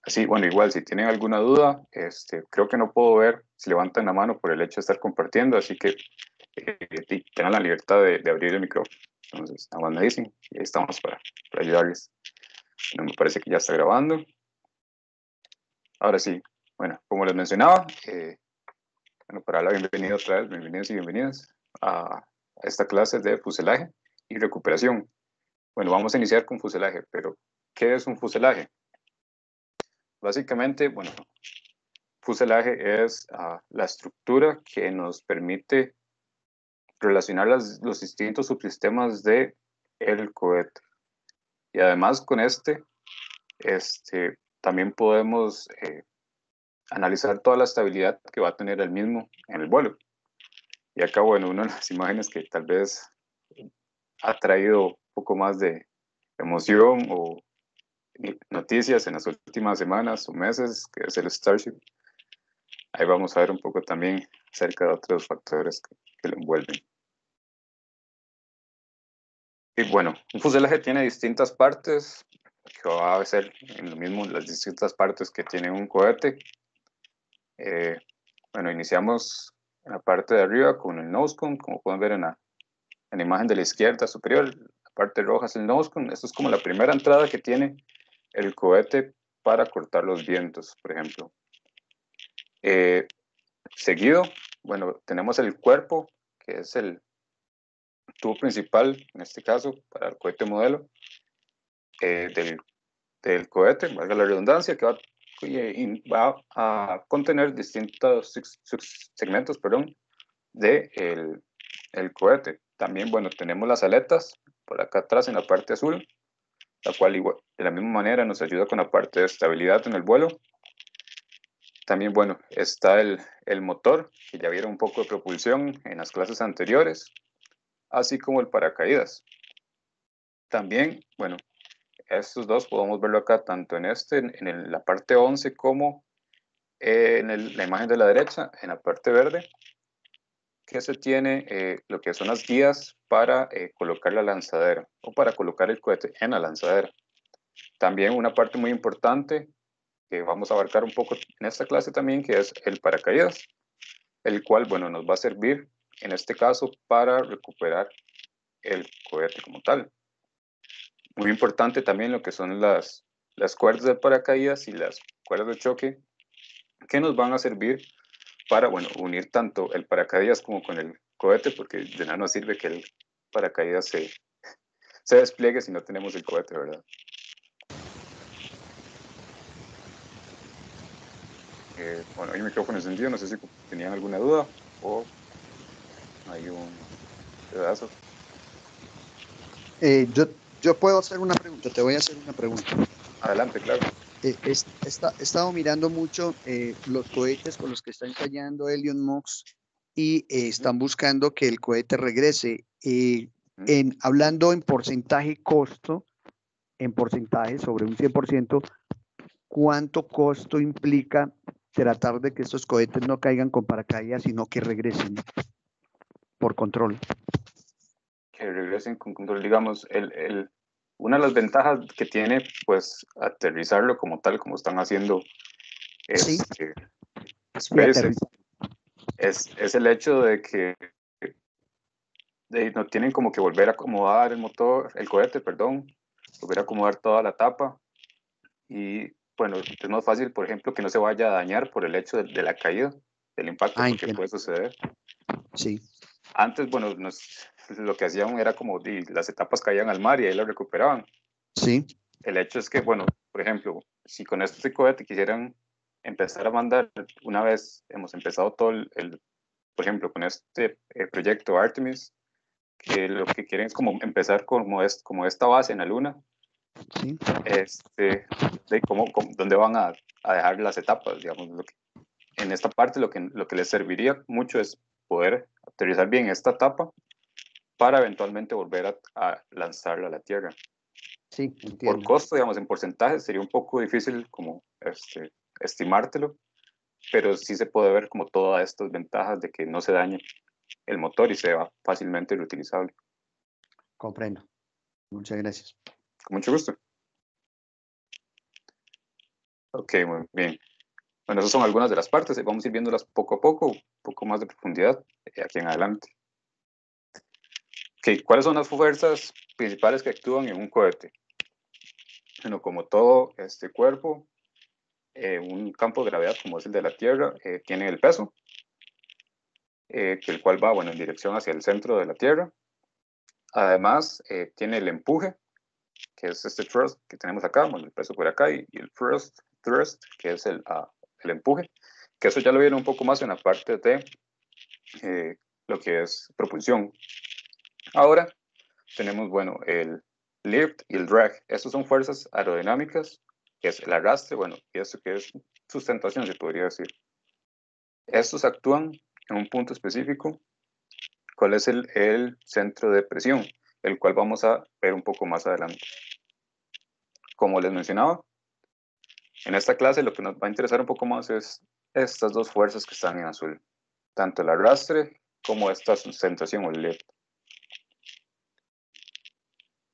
Sí, bueno, igual, si tienen alguna duda, creo que no puedo ver si levantan la mano por el hecho de estar compartiendo, así que tengan la libertad de abrir el micrófono. Entonces, nada más me dicen y ahí estamos para ayudarles. No me parece que ya está grabando. Ahora sí, bueno, como les mencionaba, bueno, para la bienvenida otra vez, bienvenidos y bienvenidas a esta clase de fuselaje y recuperación. Bueno, vamos a iniciar con fuselaje, pero ¿qué es un fuselaje? Básicamente, bueno, fuselaje es la estructura que nos permite relacionar los distintos subsistemas de el cohete. Y además con también podemos analizar toda la estabilidad que va a tener el mismo en el vuelo. Y acá, bueno, una de las imágenes que tal vez ha traído un poco más de emoción o noticias en las últimas semanas o meses, que es el Starship. Ahí vamos a ver un poco también acerca de otros factores que lo envuelven. Y bueno, un fuselaje tiene distintas partes, que va a ser en lo mismo las distintas partes que tiene un cohete. Bueno, iniciamos en la parte de arriba con el nose cone, como pueden ver en la imagen de la izquierda superior. La parte roja es el nose cone. Esto es como la primera entrada que tiene el cohete para cortar los vientos, por ejemplo. Seguido, bueno, tenemos el cuerpo, que es el tubo principal, en este caso, para el cohete modelo, del cohete, valga la redundancia, que va a contener distintos segmentos, perdón, de el cohete. También, bueno, tenemos las aletas por acá atrás en la parte azul, la cual igual, de la misma manera nos ayuda con la parte de estabilidad en el vuelo. También, bueno, está el motor, que ya vieron un poco de propulsión en las clases anteriores, así como el paracaídas. También, bueno, estos dos podemos verlo acá tanto en la parte 11 como en la imagen de la derecha, en la parte verde, que se tiene lo que son las guías para colocar la lanzadera o para colocar el cohete en la lanzadera. También una parte muy importante que vamos a abarcar un poco en esta clase también, que es el paracaídas, el cual, bueno, nos va a servir en este caso para recuperar el cohete como tal. Muy importante también lo que son las cuerdas del paracaídas y las cuerdas de choque que nos van a servir para, bueno, unir tanto el paracaídas como con el cohete, porque de nada nos sirve que el paracaídas se despliegue si no tenemos el cohete, ¿verdad? Bueno, hay un micrófono encendido, no sé si tenían alguna duda o hay un pedazo. Yo puedo hacer una pregunta, te voy a hacer una pregunta. Adelante, claro. He estado mirando mucho los cohetes con los que está ensayando Elon Musk y están buscando que el cohete regrese. Hablando en porcentaje costo, en porcentaje sobre un 100%, ¿cuánto costo implica tratar de que estos cohetes no caigan con paracaídas, sino que regresen por control? Que regresen con control, digamos, una de las ventajas que tiene, pues, aterrizarlo como tal, como están haciendo Sí, sí, SpaceX, es el hecho de que no tienen como que volver a acomodar el cohete, perdón, volver a acomodar toda la tapa y, bueno, es más fácil, por ejemplo, que no se vaya a dañar por el hecho de la caída, del impacto, porque entiendo. puede suceder. Sí, Antes, bueno, lo que hacían era como las etapas caían al mar y ahí las recuperaban. sí, El hecho es que, bueno, por ejemplo, si con este cohete quisieran empezar a mandar, una vez hemos empezado todo por ejemplo, con este proyecto Artemis, que lo que quieren es como empezar como esta base en la Luna, sí. de dónde van a dejar las etapas, digamos. En esta parte lo que les serviría mucho es poder aterrizar bien esta etapa para eventualmente volver a lanzarla a la Tierra. Sí, Por entiendo. costo, digamos, en porcentaje sería un poco difícil como estimártelo, pero sí se puede ver como todas estas ventajas de que no se dañe el motor y sea fácilmente reutilizable. Comprendo. Muchas gracias. Con mucho gusto. Ok, muy bien. Bueno, esas son algunas de las partes. Vamos a ir viéndolas poco a poco, un poco más de profundidad aquí en adelante. Ok, ¿cuáles son las fuerzas principales que actúan en un cohete? Bueno, como todo este cuerpo, un campo de gravedad como es el de la Tierra, tiene el peso, que el cual va, bueno, en dirección hacia el centro de la Tierra. Además, tiene el empuje, que es este thrust que tenemos acá, bueno, el peso por acá, y el thrust, que es el empuje, que eso ya lo vieron un poco más en la parte de lo que es propulsión. Ahora tenemos, bueno, el lift y el drag. Estas son fuerzas aerodinámicas, que es el arrastre, bueno, y esto que es sustentación, se podría decir. Estos actúan en un punto específico, cuál es el centro de presión, el cual vamos a ver un poco más adelante. Como les mencionaba, en esta clase lo que nos va a interesar un poco más es estas dos fuerzas que están en azul, tanto el arrastre como esta sustentación o el lift.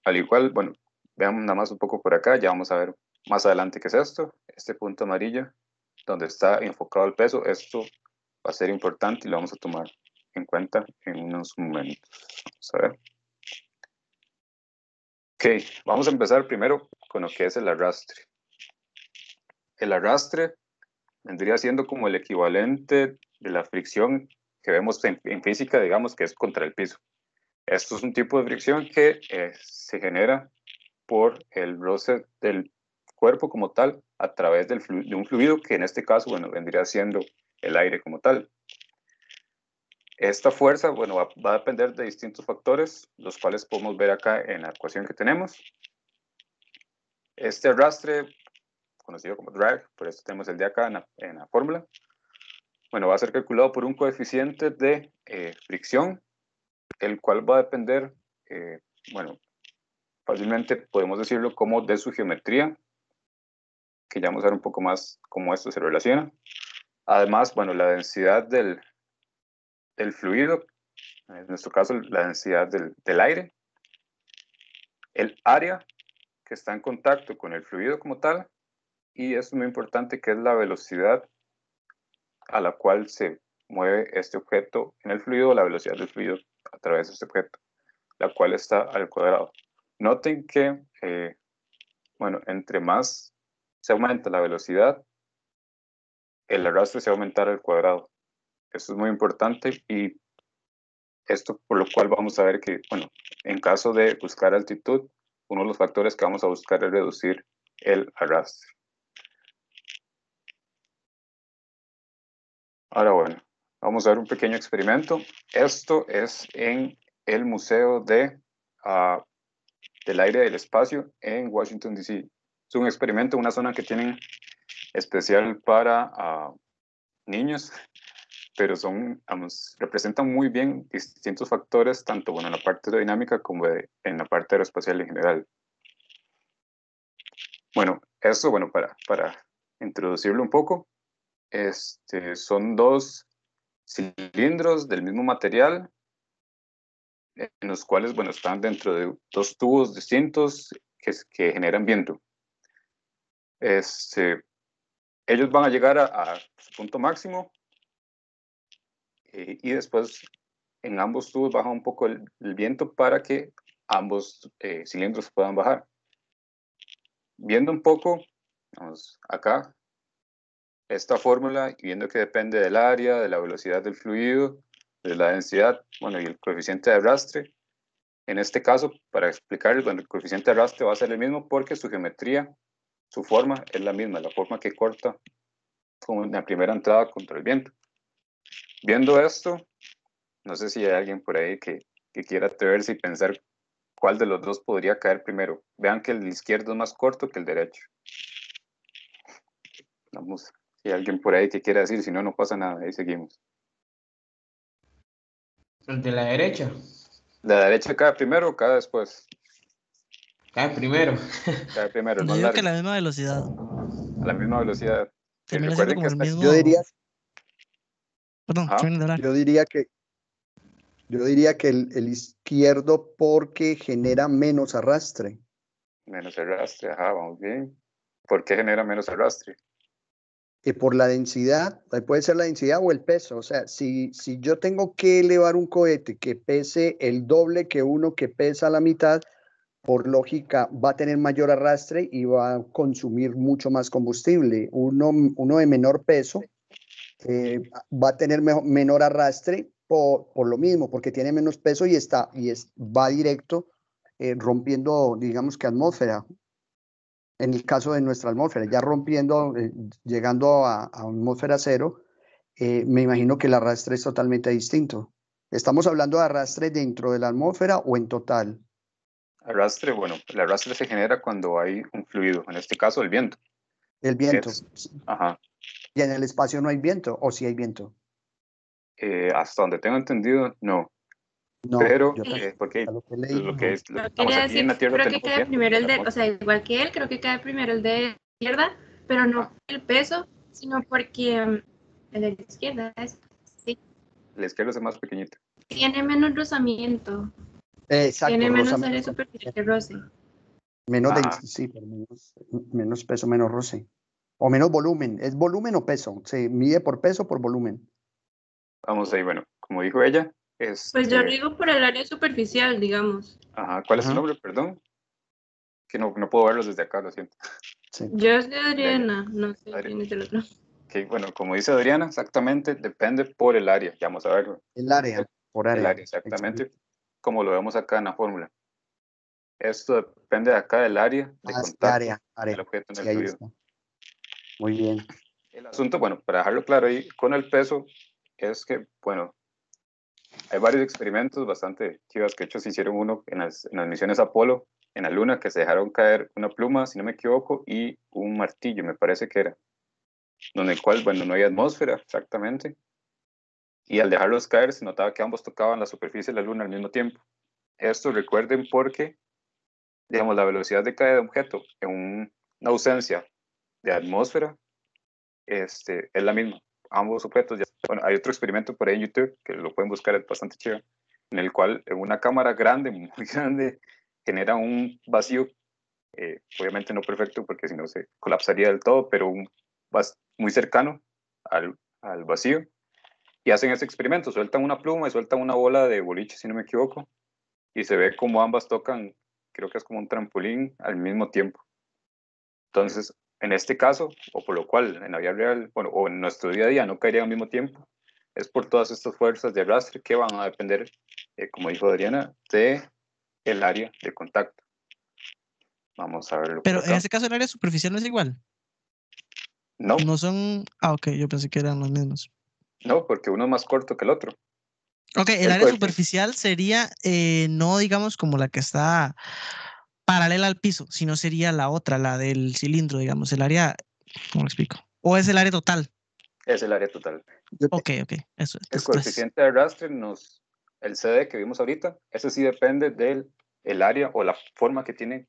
Al igual, bueno, veamos nada más un poco por acá, ya vamos a ver más adelante qué es esto, este punto amarillo, donde está enfocado el peso, esto va a ser importante y lo vamos a tomar en cuenta en unos momentos. Vamos a ver. Ok, vamos a empezar primero con lo que es el arrastre. El arrastre vendría siendo como el equivalente de la fricción que vemos en física, digamos que es contra el piso. Esto es un tipo de fricción que se genera por el roce del cuerpo como tal a través de un fluido que en este caso, bueno, vendría siendo el aire como tal. Esta fuerza, bueno, va a depender de distintos factores, los cuales podemos ver acá en la ecuación que tenemos. Este arrastre, conocido como drag, por eso tenemos el de acá en la fórmula, bueno, va a ser calculado por un coeficiente de fricción, el cual va a depender, bueno, fácilmente podemos decirlo como de su geometría, que ya vamos a ver un poco más cómo esto se relaciona. Además, bueno, la densidad del fluido, en nuestro caso la densidad del aire, el área que está en contacto con el fluido como tal, y es muy importante que es la velocidad a la cual se mueve este objeto en el fluido, la velocidad del fluido a través de este objeto, la cual está al cuadrado. Noten que, bueno, entre más se aumenta la velocidad, el arrastre se va a aumentar al cuadrado. Esto es muy importante y esto por lo cual vamos a ver que, bueno, en caso de buscar altitud, uno de los factores que vamos a buscar es reducir el arrastre. Ahora, bueno, vamos a ver un pequeño experimento. Esto es en el Museo del Aire y del Espacio en Washington, D.C. Es un experimento, una zona que tienen especial para niños, pero representan muy bien distintos factores, tanto bueno, en la parte aerodinámica como en la parte aeroespacial en general. Bueno, esto, bueno, para introducirlo un poco, son dos cilindros del mismo material, en los cuales, bueno, están dentro de dos tubos distintos que generan viento. Ellos van a llegar a su punto máximo y después en ambos tubos baja un poco el viento para que ambos cilindros puedan bajar. Viendo un poco, vamos acá, esta fórmula y viendo que depende del área, de la velocidad del fluido, de la densidad, bueno, y el coeficiente de arrastre. En este caso, para explicarles, bueno, el coeficiente de arrastre va a ser el mismo porque su geometría, su forma es la misma, la forma que corta como en la primera entrada contra el viento. Viendo esto, no sé si hay alguien por ahí que quiera atreverse y pensar cuál de los dos podría caer primero. Vean que el izquierdo es más corto que el derecho. Vamos, si hay alguien por ahí que quiera decir, si no, no pasa nada, ahí seguimos. El de la derecha. ¿La derecha cae primero o cae después? Cae primero. Cae primero, el Yo más digo que a largo. la misma velocidad. A la misma velocidad. Termina siendo Recuerden como que el hasta... mismo. Yo diría, Perdón, Ajá. termina de hablar. yo diría que Yo diría que el izquierdo porque genera menos arrastre. Menos arrastre, ajá, vamos bien. ¿Por qué genera menos arrastre? Por la densidad, puede ser la densidad o el peso. O sea, si yo tengo que elevar un cohete que pese el doble que uno que pesa la mitad, por lógica va a tener mayor arrastre y va a consumir mucho más combustible. Uno de menor peso va a tener menor arrastre por lo mismo, porque tiene menos peso y va directo rompiendo, digamos que atmósfera. En el caso de nuestra atmósfera, ya rompiendo, llegando a atmósfera cero, me imagino que el arrastre es totalmente distinto. ¿Estamos hablando de arrastre dentro de la atmósfera o en total? Arrastre, bueno, el arrastre se genera cuando hay un fluido, en este caso el viento. El viento. Ajá. Y en el espacio no hay viento, o sí hay viento. Hasta donde tengo entendido, no. No, Pero, yo porque lo que leí, lo que no. es, Yo vamos, quería aquí en decir, la Tierra creo que tenemos cae viento, primero el la de, o sea, atmósfera. igual que él, creo que cae primero el de izquierda, pero no por el peso, sino porque el de la izquierda sí, La izquierda es más pequeñita. tiene menos rozamiento, Exacto, tiene menos rosa, área superficial que roce. menos Ajá. sí, pero menos peso, menos roce. O menos volumen. ¿Es volumen o peso? Se mide por peso o por volumen. Vamos ahí, bueno, como dijo ella, Pues yo digo por el área superficial, digamos. ajá, ¿cuál es su Ajá, nombre? Perdón, que no puedo verlos desde acá, lo siento. sí. Yo soy De ella. Adriana, no sé quién es el otro. Que, bueno, como dice Adriana, exactamente depende por el área. Ya vamos a ver El área, por el área. área, exactamente como lo vemos acá en la fórmula. Esto depende de acá del área de Ah, sí, contacto del área. objeto en el Sí, ahí fluido. está. Muy bien. El asunto, bueno, para dejarlo claro ahí con el peso, es que, bueno, hay varios experimentos bastante chivas que hechos se hicieron uno en las misiones Apolo, en la Luna, que se dejaron caer una pluma, si no me equivoco, y un martillo, me parece que era, donde el cual, bueno, no hay atmósfera exactamente, y al dejarlos caer se notaba que ambos tocaban la superficie de la Luna al mismo tiempo. Esto recuerden porque, digamos, la velocidad de caída de un objeto en una ausencia de atmósfera es la misma. Ambos objetos, bueno, hay otro experimento por ahí en YouTube que lo pueden buscar, es bastante chido, en el cual en una cámara grande, muy grande, genera un vacío, obviamente no perfecto porque si no se colapsaría del todo, pero muy cercano al vacío. Y hacen ese experimento, sueltan una pluma y sueltan una bola de boliche, si no me equivoco, y se ve como ambas tocan, creo que es como un trampolín al mismo tiempo. Entonces, en este caso, o por lo cual en la vida real, bueno, o en nuestro día a día no caerían al mismo tiempo, es por todas estas fuerzas de arrastre que van a depender, como dijo Adriana, de el área de contacto. Vamos a verlo por Pero en acá. este caso el área superficial no es igual. No, No son. Ah, ok, yo pensé que eran los mismos. no, porque uno es más corto que el otro. Ok, el área superficial sería no, digamos, como la que está paralela al piso, sino sería la otra, la del cilindro, digamos, el área, ¿cómo lo explico? ¿O es el área total? Es el área total. Ok, eso, El entonces 3. coeficiente de arrastre, el CD que vimos ahorita, ese sí depende del el área o la forma que tiene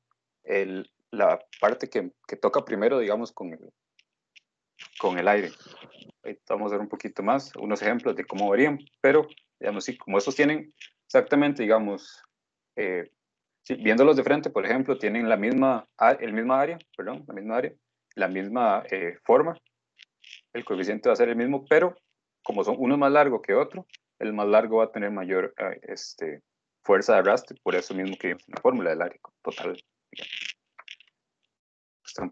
la parte que toca primero, digamos, con el aire. Ahorita vamos a ver un poquito más, unos ejemplos de cómo varían, pero, digamos, sí, como estos tienen exactamente, digamos, sí, viéndolos de frente, por ejemplo, tienen el misma área, perdón, la misma forma, el coeficiente va a ser el mismo, pero como son uno más largo que otro, el más largo va a tener mayor fuerza de arrastre, por eso mismo que la fórmula del área total.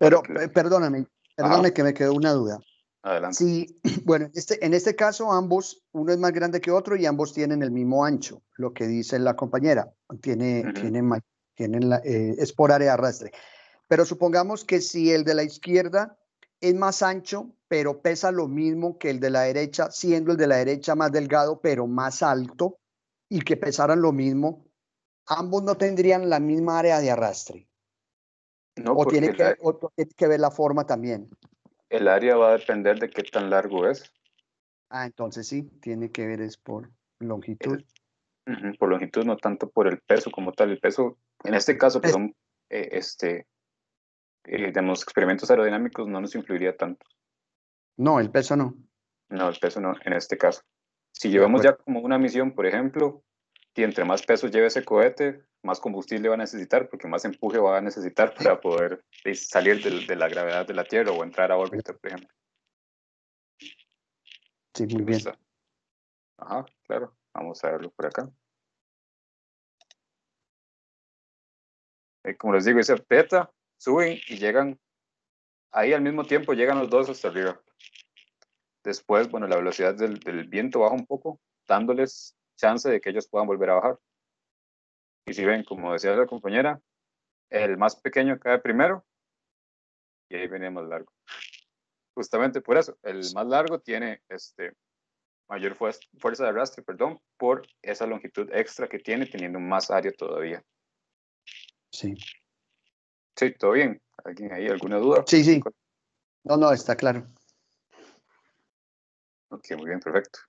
Pero perdóname Ajá, que me quedó una duda. adelante. Sí, bueno, en este caso ambos, uno es más grande que otro y ambos tienen el mismo ancho, lo que dice la compañera, es por área de arrastre. Pero supongamos que si el de la izquierda es más ancho, pero pesa lo mismo que el de la derecha, siendo el de la derecha más delgado, pero más alto, y que pesaran lo mismo, ambos no tendrían la misma área de arrastre. No, O porque tiene que ver la forma también. el área va a depender de qué tan largo es. Ah, entonces sí, tiene que ver es por longitud. Por longitud, no tanto por el peso como tal. El peso, en este caso, que son digamos, experimentos aerodinámicos, no nos influiría tanto. No, el peso no. No, el peso no, en este caso. Si De llevamos acuerdo. ya como una misión, por ejemplo, y entre más peso lleve ese cohete, más combustible va a necesitar, porque más empuje va a necesitar para poder salir de la gravedad de la Tierra o entrar a órbita, por ejemplo. Sí, muy bien. Ajá, claro. Vamos a verlo por acá. Como les digo, dice beta, suben y llegan, ahí al mismo tiempo llegan los dos hasta arriba. Después, bueno, la velocidad del viento baja un poco, dándoles chance de que ellos puedan volver a bajar. Y si ven, como decía la compañera, el más pequeño cae primero y ahí viene el más largo. Justamente por eso, el más largo tiene mayor fuerza de arrastre, perdón, por esa longitud extra que tiene, teniendo más área todavía. Sí. Sí, todo bien. ¿Alguien ahí? ¿Alguna duda? Sí, sí. No, está claro. Ok, muy bien, perfecto.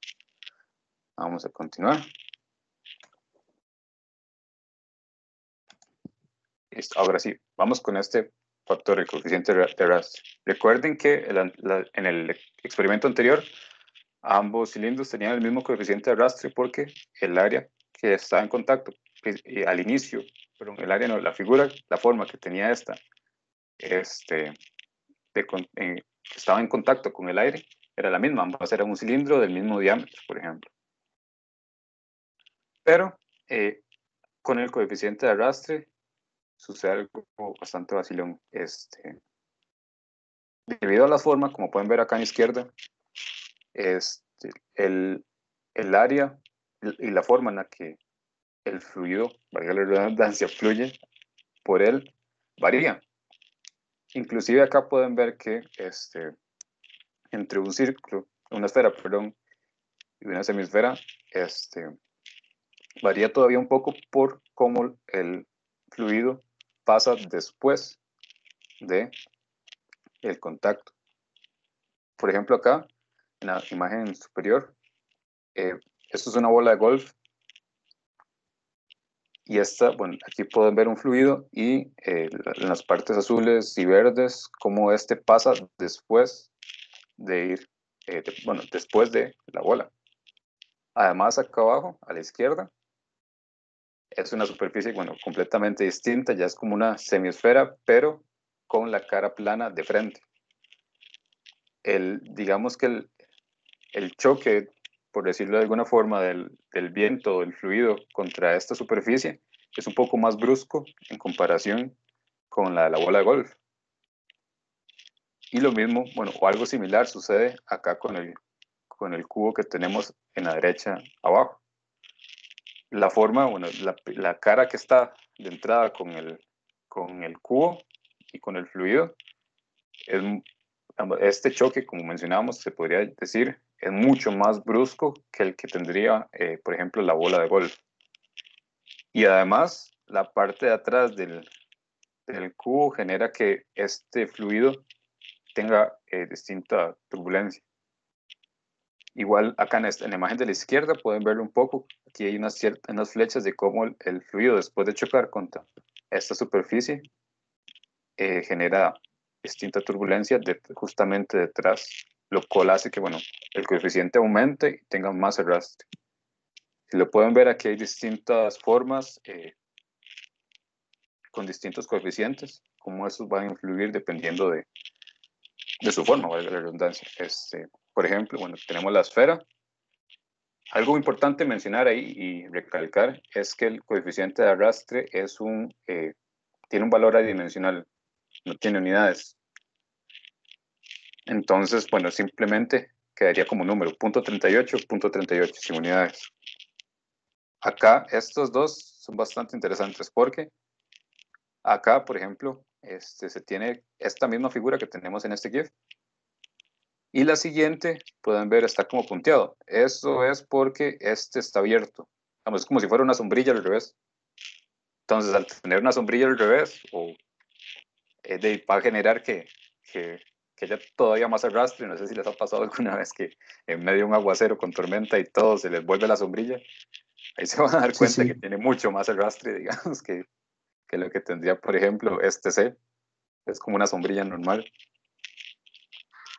Vamos a continuar. Listo, ahora sí, vamos con este factor, el coeficiente de arrastre. Recuerden que en el experimento anterior, ambos cilindros tenían el mismo coeficiente de arrastre porque el área que estaba en contacto al inicio, pero el área no, la figura, la forma que tenía esta, que estaba en contacto con el aire, era la misma, ambas eran un cilindro del mismo diámetro, por ejemplo. Pero con el coeficiente de arrastre sucede algo bastante vacilón. Debido a la forma, como pueden ver acá a la izquierda, el área y la forma en la que el fluido, valga la redundancia, fluye por él, varía. Inclusive acá pueden ver que entre un círculo, una esfera, perdón, y una semisfera, varía todavía un poco por cómo el fluido pasa después de el contacto. Por ejemplo, acá, en la imagen superior, esto es una bola de golf. Y esta, bueno, aquí pueden ver un fluido y en las partes azules y verdes, cómo este pasa después de ir, después de la bola. Además, acá abajo, a la izquierda, es una superficie, bueno, completamente distinta, ya es como una semisfera, pero con la cara plana de frente. Digamos que el choque, por decirlo de alguna forma, del viento o del fluido contra esta superficie es un poco más brusco en comparación con la de la bola de golf. Y lo mismo, bueno, o algo similar sucede acá con el cubo que tenemos en la derecha abajo. La forma, bueno, la cara que está de entrada con el cubo y con el fluido, este choque, como mencionábamos, se podría decir, es mucho más brusco que el que tendría, por ejemplo, la bola de golf. Y además, la parte de atrás del cubo genera que este fluido tenga distinta turbulencia. Igual acá en la imagen de la izquierda pueden verlo un poco. Aquí hay unas flechas de cómo el fluido, después de chocar contra esta superficie, genera distinta turbulencia justamente detrás, lo cual hace que, bueno, el coeficiente aumente y tenga más arrastre. Si lo pueden ver, aquí hay distintas formas con distintos coeficientes, cómo esos van a influir dependiendo de su forma, valga la redundancia. Por ejemplo, bueno, tenemos la esfera. Algo importante mencionar ahí y recalcar es que el coeficiente de arrastre tiene un valor adimensional, no tiene unidades. Entonces, bueno, simplemente quedaría como número, 0.38, sin unidades. Acá estos dos son bastante interesantes porque acá, por ejemplo, se tiene esta misma figura que tenemos en este GIF. Y la siguiente, pueden ver, está como punteado. Eso es porque este está abierto. Vamos, es como si fuera una sombrilla al revés. Entonces, al tener una sombrilla al revés, va a generar que haya todavía más arrastre. No sé si les ha pasado alguna vez que en medio de un aguacero con tormenta y todo se les vuelve la sombrilla. Ahí se van a dar cuenta Sí. que tiene mucho más arrastre, digamos, que lo que tendría, por ejemplo, este C. Es como una sombrilla normal.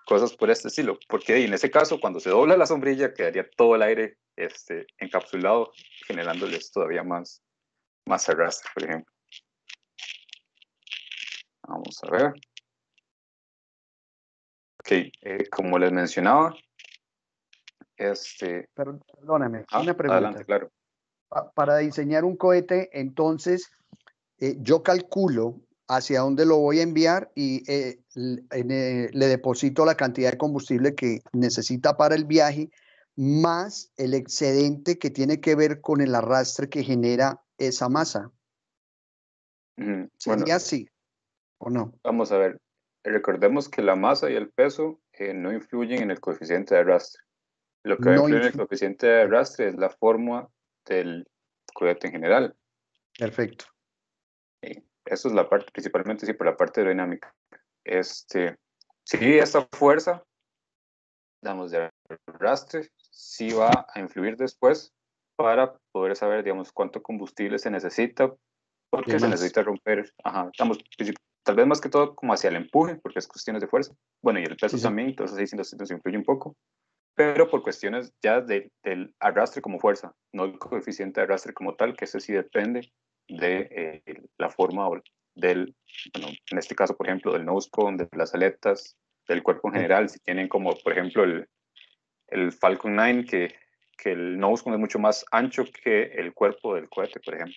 cosas por este estilo, porque en ese caso, cuando se dobla la sombrilla, quedaría todo el aire encapsulado, generándoles todavía más arrastre, por ejemplo. Vamos a ver. Ok, como les mencionaba, Perdóname, una pregunta. adelante, claro. Para diseñar un cohete, entonces, yo calculo hacia dónde lo voy a enviar y le deposito la cantidad de combustible que necesita para el viaje, más el excedente que tiene que ver con el arrastre que genera esa masa. Bueno, ¿Sería así o no? vamos a ver. Recordemos que la masa y el peso no influyen en el coeficiente de arrastre. Lo que va a No influir en el influye. coeficiente de arrastre es la forma del cohete en general. Perfecto. Eso es la parte, principalmente sí, por la parte aerodinámica. Sí, esta fuerza, digamos, de arrastre, sí va a influir después para poder saber, digamos, cuánto combustible se necesita, porque se necesita romper, estamos tal vez más que todo como hacia el empuje, porque es cuestiones de fuerza. Bueno, y el peso Sí. también, entonces ahí sí nos influye un poco, pero por cuestiones ya del arrastre como fuerza, no el coeficiente de arrastre como tal, que ese sí depende de la forma bueno, en este caso, por ejemplo, del nose cone, de las aletas, del cuerpo en general. Si tienen como, por ejemplo, el Falcon 9, que el nose cone es mucho más ancho que el cuerpo del cohete, por ejemplo.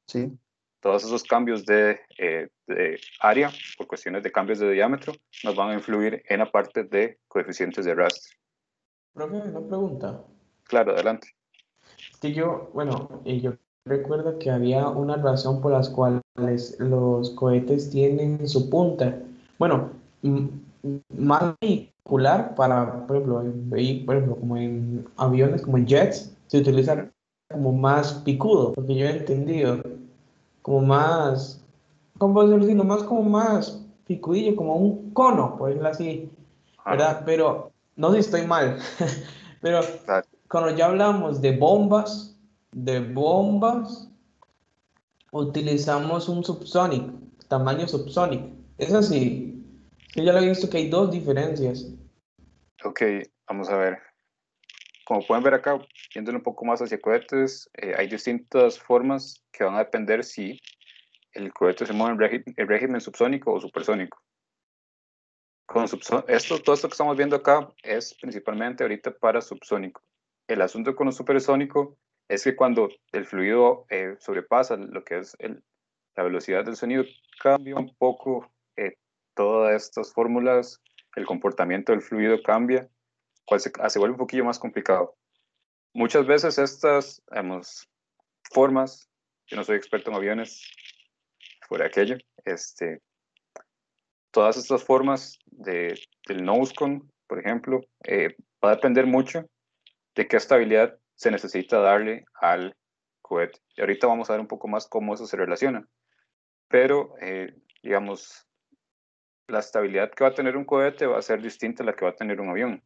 Sí. Todos esos cambios de área, por cuestiones de cambios de diámetro, nos van a influir en la parte de coeficientes de arrastre. Profe, una pregunta. Claro, adelante. Que yo recuerdo que había una razón por las cuales los cohetes tienen su punta. Bueno, más vehicular para, por ejemplo, como en aviones, como en jets, se utiliza como más picudo, porque yo he entendido, como más, ¿cómo puedo decirlo? Más como más picudillo, como un cono, por decirlo así, ¿verdad? Pero no sé si estoy mal, pero cuando ya hablamos de bombas, utilizamos un subsonic, tamaño subsonic. Es así. Yo ya lo he visto que hay dos diferencias. Ok, vamos a ver. Como pueden ver acá, viéndolo un poco más hacia cohetes, hay distintas formas que van a depender si el cohete se mueve en régimen subsónico o supersónico. Todo esto que estamos viendo acá es principalmente ahorita para subsónico. El asunto con lo supersónico es que cuando el fluido sobrepasa lo que es la velocidad del sonido, cambia un poco todas estas fórmulas, el comportamiento del fluido cambia, cual se vuelve un poquillo más complicado. Muchas veces estas formas, yo no soy experto en aviones, fuera aquello, todas estas formas del nose cone, por ejemplo, va a depender mucho de qué estabilidad se necesita darle al cohete. Y ahorita vamos a ver un poco más cómo eso se relaciona. Pero, digamos, la estabilidad que va a tener un cohete va a ser distinta a la que va a tener un avión.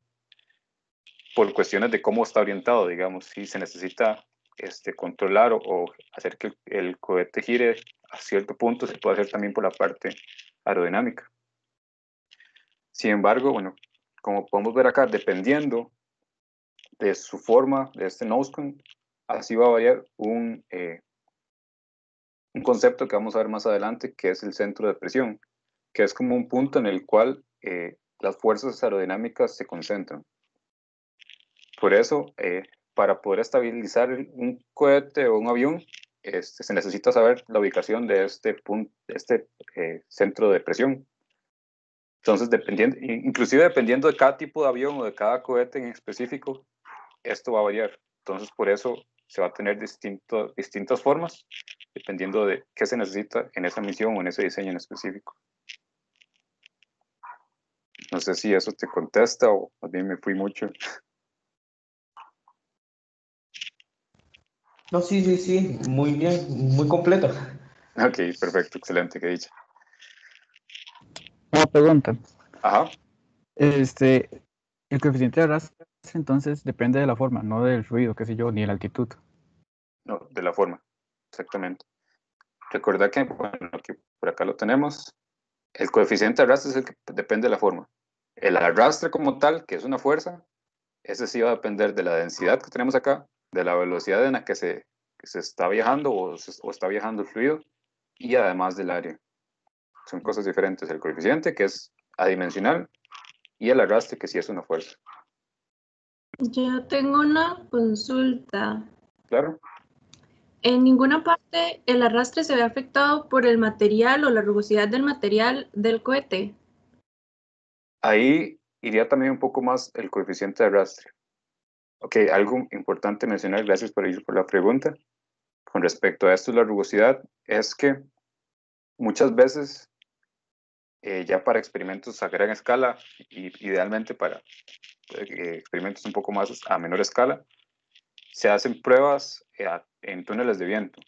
Por cuestiones de cómo está orientado, digamos, si se necesita controlar o hacer que el cohete gire a cierto punto, se puede hacer también por la parte aerodinámica. Sin embargo, bueno, como podemos ver acá, dependiendo de su forma, de este nose cone, así va a variar un concepto que vamos a ver más adelante, que es el centro de presión, que es como un punto en el cual las fuerzas aerodinámicas se concentran. Por eso, para poder estabilizar un cohete o un avión, se necesita saber la ubicación de este punto, centro de presión. Entonces, inclusive dependiendo de cada tipo de avión o de cada cohete en específico, esto va a variar. Entonces, por eso se va a tener distintas formas, dependiendo de qué se necesita en esa misión o en ese diseño en específico. No sé si eso te contesta o más bien me fui mucho. No, sí, muy bien, muy completo. Ok, perfecto, excelente, que dicha. Una pregunta. Ajá. El coeficiente de arrastre entonces depende de la forma, no del fluido, qué sé yo, ni de la altitud. No, de la forma, exactamente. Recuerda que, bueno, que por acá lo tenemos. El coeficiente de arrastre es el que depende de la forma. El arrastre como tal, que es una fuerza, ese sí va a depender de la densidad que tenemos acá, de la velocidad en la que se está viajando o está viajando el fluido, y además del área. Son cosas diferentes. El coeficiente, que es adimensional, y el arrastre, que sí es una fuerza. Yo tengo una consulta. Claro. En ninguna parte el arrastre se ve afectado por el material o la rugosidad del material del cohete. Ahí iría también un poco más el coeficiente de arrastre. Ok, algo importante mencionar, gracias por la pregunta. Con respecto a esto, la rugosidad, es que muchas veces, ya para experimentos a gran escala, y idealmente para experimentos un poco más a menor escala, se hacen pruebas en túneles de viento,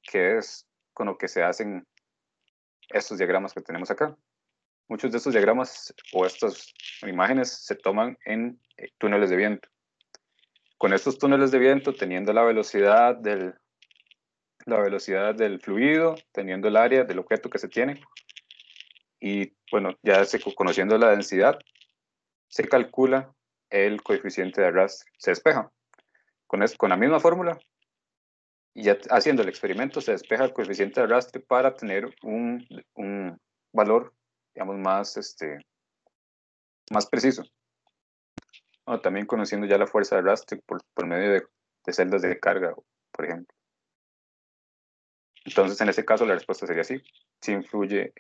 que es con lo que se hacen estos diagramas que tenemos acá. Muchos de estos diagramas o estas imágenes se toman en túneles de viento. Con estos túneles de viento, teniendo la velocidad del fluido, teniendo el área del objeto que se tiene, y bueno, ya conociendo la densidad, se calcula el coeficiente de arrastre. Se despeja. Con la misma fórmula, y ya haciendo el experimento, se despeja el coeficiente de arrastre para tener un valor, digamos, más preciso. Bueno, también conociendo ya la fuerza de arrastre por medio de celdas de carga, por ejemplo. Entonces, en ese caso, la respuesta sería sí. Sí influye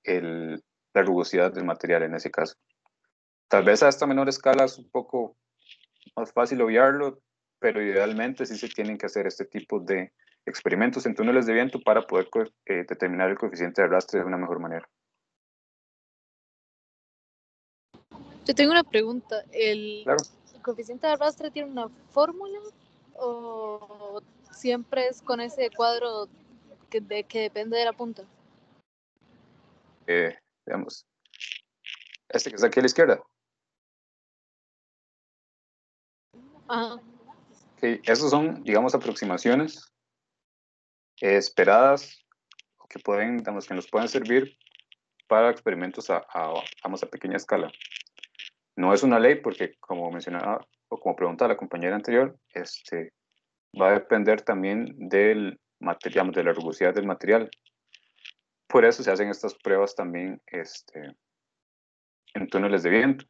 la rugosidad del material en ese caso. Tal vez a esta menor escala es un poco más fácil obviarlo, pero idealmente sí se tienen que hacer este tipo de experimentos en túneles de viento para poder determinar el coeficiente de arrastre de una mejor manera. Yo tengo una pregunta. Claro. ¿El coeficiente de arrastre tiene una fórmula o siempre es con ese cuadro que depende de la punta? Digamos, este que está aquí a la izquierda. Ajá. Okay. Esos son, digamos, aproximaciones esperadas que que nos pueden servir para experimentos a pequeña escala. No es una ley porque, como mencionaba o como preguntaba la compañera anterior, va a depender también del material, de la rugosidad del material. Por eso se hacen estas pruebas también en túneles de viento.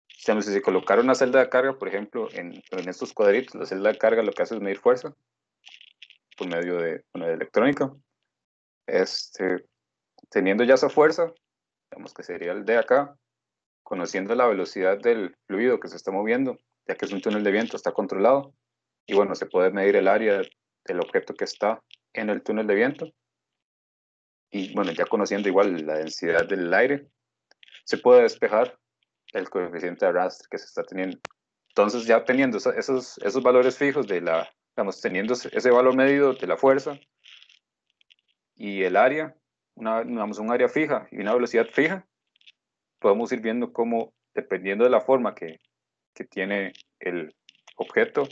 Si se colocara una celda de carga, por ejemplo, en estos cuadritos, la celda de carga lo que hace es medir fuerza por medio de electrónica. Teniendo ya esa fuerza, digamos que sería el de acá, conociendo la velocidad del fluido que se está moviendo, ya que es un túnel de viento, está controlado, y bueno, se puede medir el área del objeto que está en el túnel de viento, y bueno, ya conociendo igual la densidad del aire, se puede despejar el coeficiente de arrastre que se está teniendo. Entonces, ya teniendo esos valores fijos digamos, teniendo ese valor medido de la fuerza y el área, digamos, un área fija y una velocidad fija, podemos ir viendo cómo, dependiendo de la forma que tiene el objeto,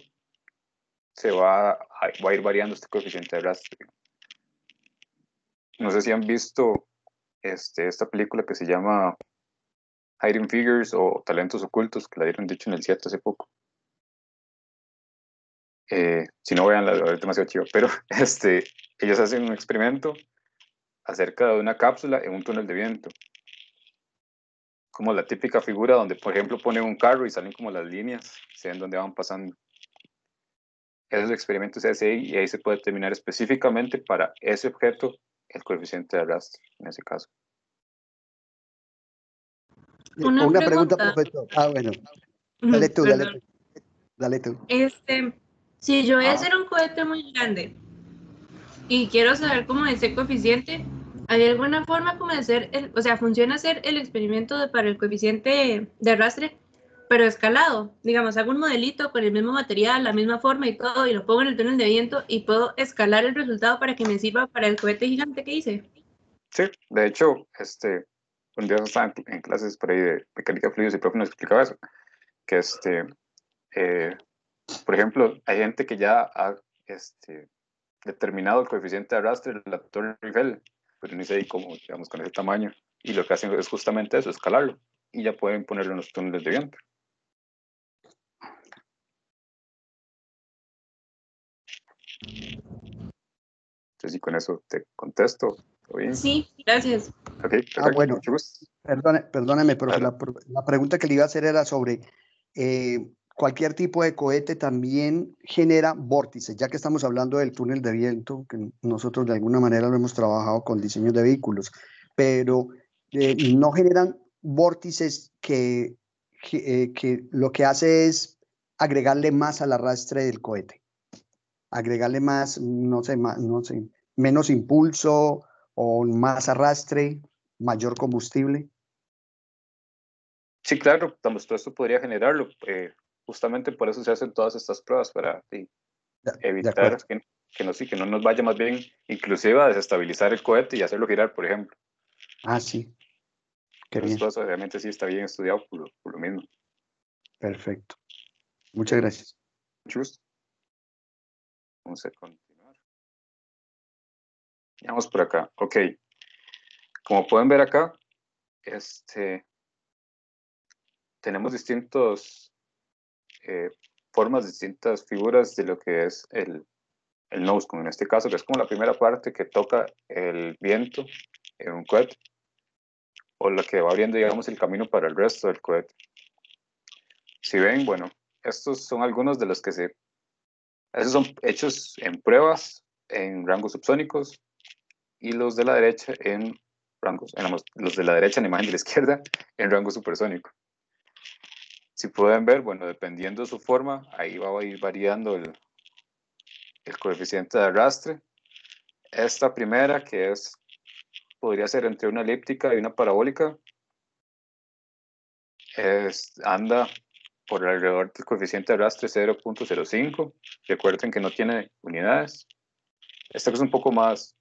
va a ir variando este coeficiente de arrastre. No sé si han visto esta película que se llama Hidden Figures o Talentos Ocultos, que la dieron dicho en el 7 hace poco. Si no, veanla, es demasiado chido. Pero ellos hacen un experimento acerca de una cápsula en un túnel de viento. Como la típica figura donde, por ejemplo, ponen un carro y salen como las líneas, se ven dónde van pasando. Esos experimentos se hacen y ahí se puede determinar específicamente para ese objeto el coeficiente de arrastre, en ese caso. Una pregunta, profesor. Bueno. Dale tú, dale tú. Si yo voy a hacer un cohete muy grande y quiero saber cómo es ese coeficiente, ¿hay alguna forma como de hacer, funciona hacer el experimento para el coeficiente de arrastre, pero escalado? Digamos, hago un modelito con el mismo material, la misma forma y todo, y lo pongo en el túnel de viento y puedo escalar el resultado para que me sirva para el cohete gigante que hice. Sí, de hecho, un día estaba en clases por ahí de mecánica de fluidos y el profe nos explicaba eso, que por ejemplo, hay gente que ya ha determinado el coeficiente de arrastre de la Torre Eiffel, pero no sé cómo, digamos, con ese tamaño, y lo que hacen es justamente eso, escalarlo, y ya pueden ponerlo en los túneles de viento. Entonces, si con eso te contesto, ¿todo bien? Sí, gracias. Ok, perfecto, Bueno, mucho gusto. perdóname, profe, Claro. la pregunta que le iba a hacer era sobre cualquier tipo de cohete también genera vórtices, ya que estamos hablando del túnel de viento, que nosotros de alguna manera lo hemos trabajado con diseños de vehículos, pero no generan vórtices que lo que hace es agregarle más al arrastre del cohete, agregarle más, no sé, menos impulso o más arrastre, mayor combustible. Sí, claro, todo esto podría generarlo. Justamente por eso se hacen todas estas pruebas, para De evitar acuerdo. que no nos vaya más bien, inclusive a desestabilizar el cohete y hacerlo girar, por ejemplo. Ah, sí, qué Entonces, bien. todo eso obviamente sí está bien estudiado por lo mismo. Perfecto. Muchas Ok, gracias. mucho gusto. Vamos a continuar. Vamos por acá. Ok, como pueden ver acá, tenemos distintas formas, distintas figuras de lo que es el nose cone, en este caso, que es como la primera parte que toca el viento en un cohete, o la que va abriendo, digamos, el camino para el resto del cohete. Si ven, bueno, estos son algunos de los que esos son hechos en pruebas en rangos subsónicos, y los de la derecha en los de la derecha en imagen de la izquierda en rango supersónico. Si pueden ver, bueno, dependiendo de su forma, ahí va a ir variando el coeficiente de arrastre. Esta primera, que podría ser entre una elíptica y una parabólica, anda por alrededor del coeficiente de arrastre 0.05. Recuerden que no tiene unidades. Esta que es un poco más,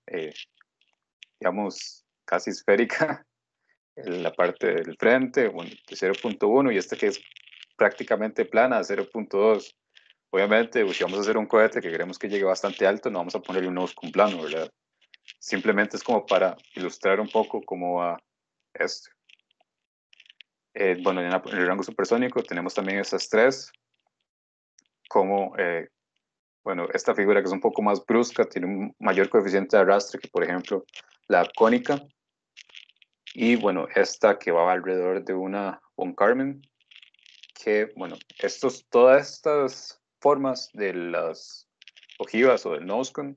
digamos, casi esférica, en la parte del frente, bueno, de 0.1, y esta que es prácticamente plana, 0.2. Obviamente, si vamos a hacer un cohete que queremos que llegue bastante alto, no vamos a ponerle un nose cone plano, ¿verdad? Simplemente es como para ilustrar un poco cómo va esto. Bueno, en el rango supersónico tenemos también esas tres, como, bueno, esta figura que es un poco más brusca, tiene un mayor coeficiente de arrastre que, por ejemplo, la cónica, y bueno, esta que va alrededor de una von Karman, que, bueno, todas estas formas de las ojivas o del nose cone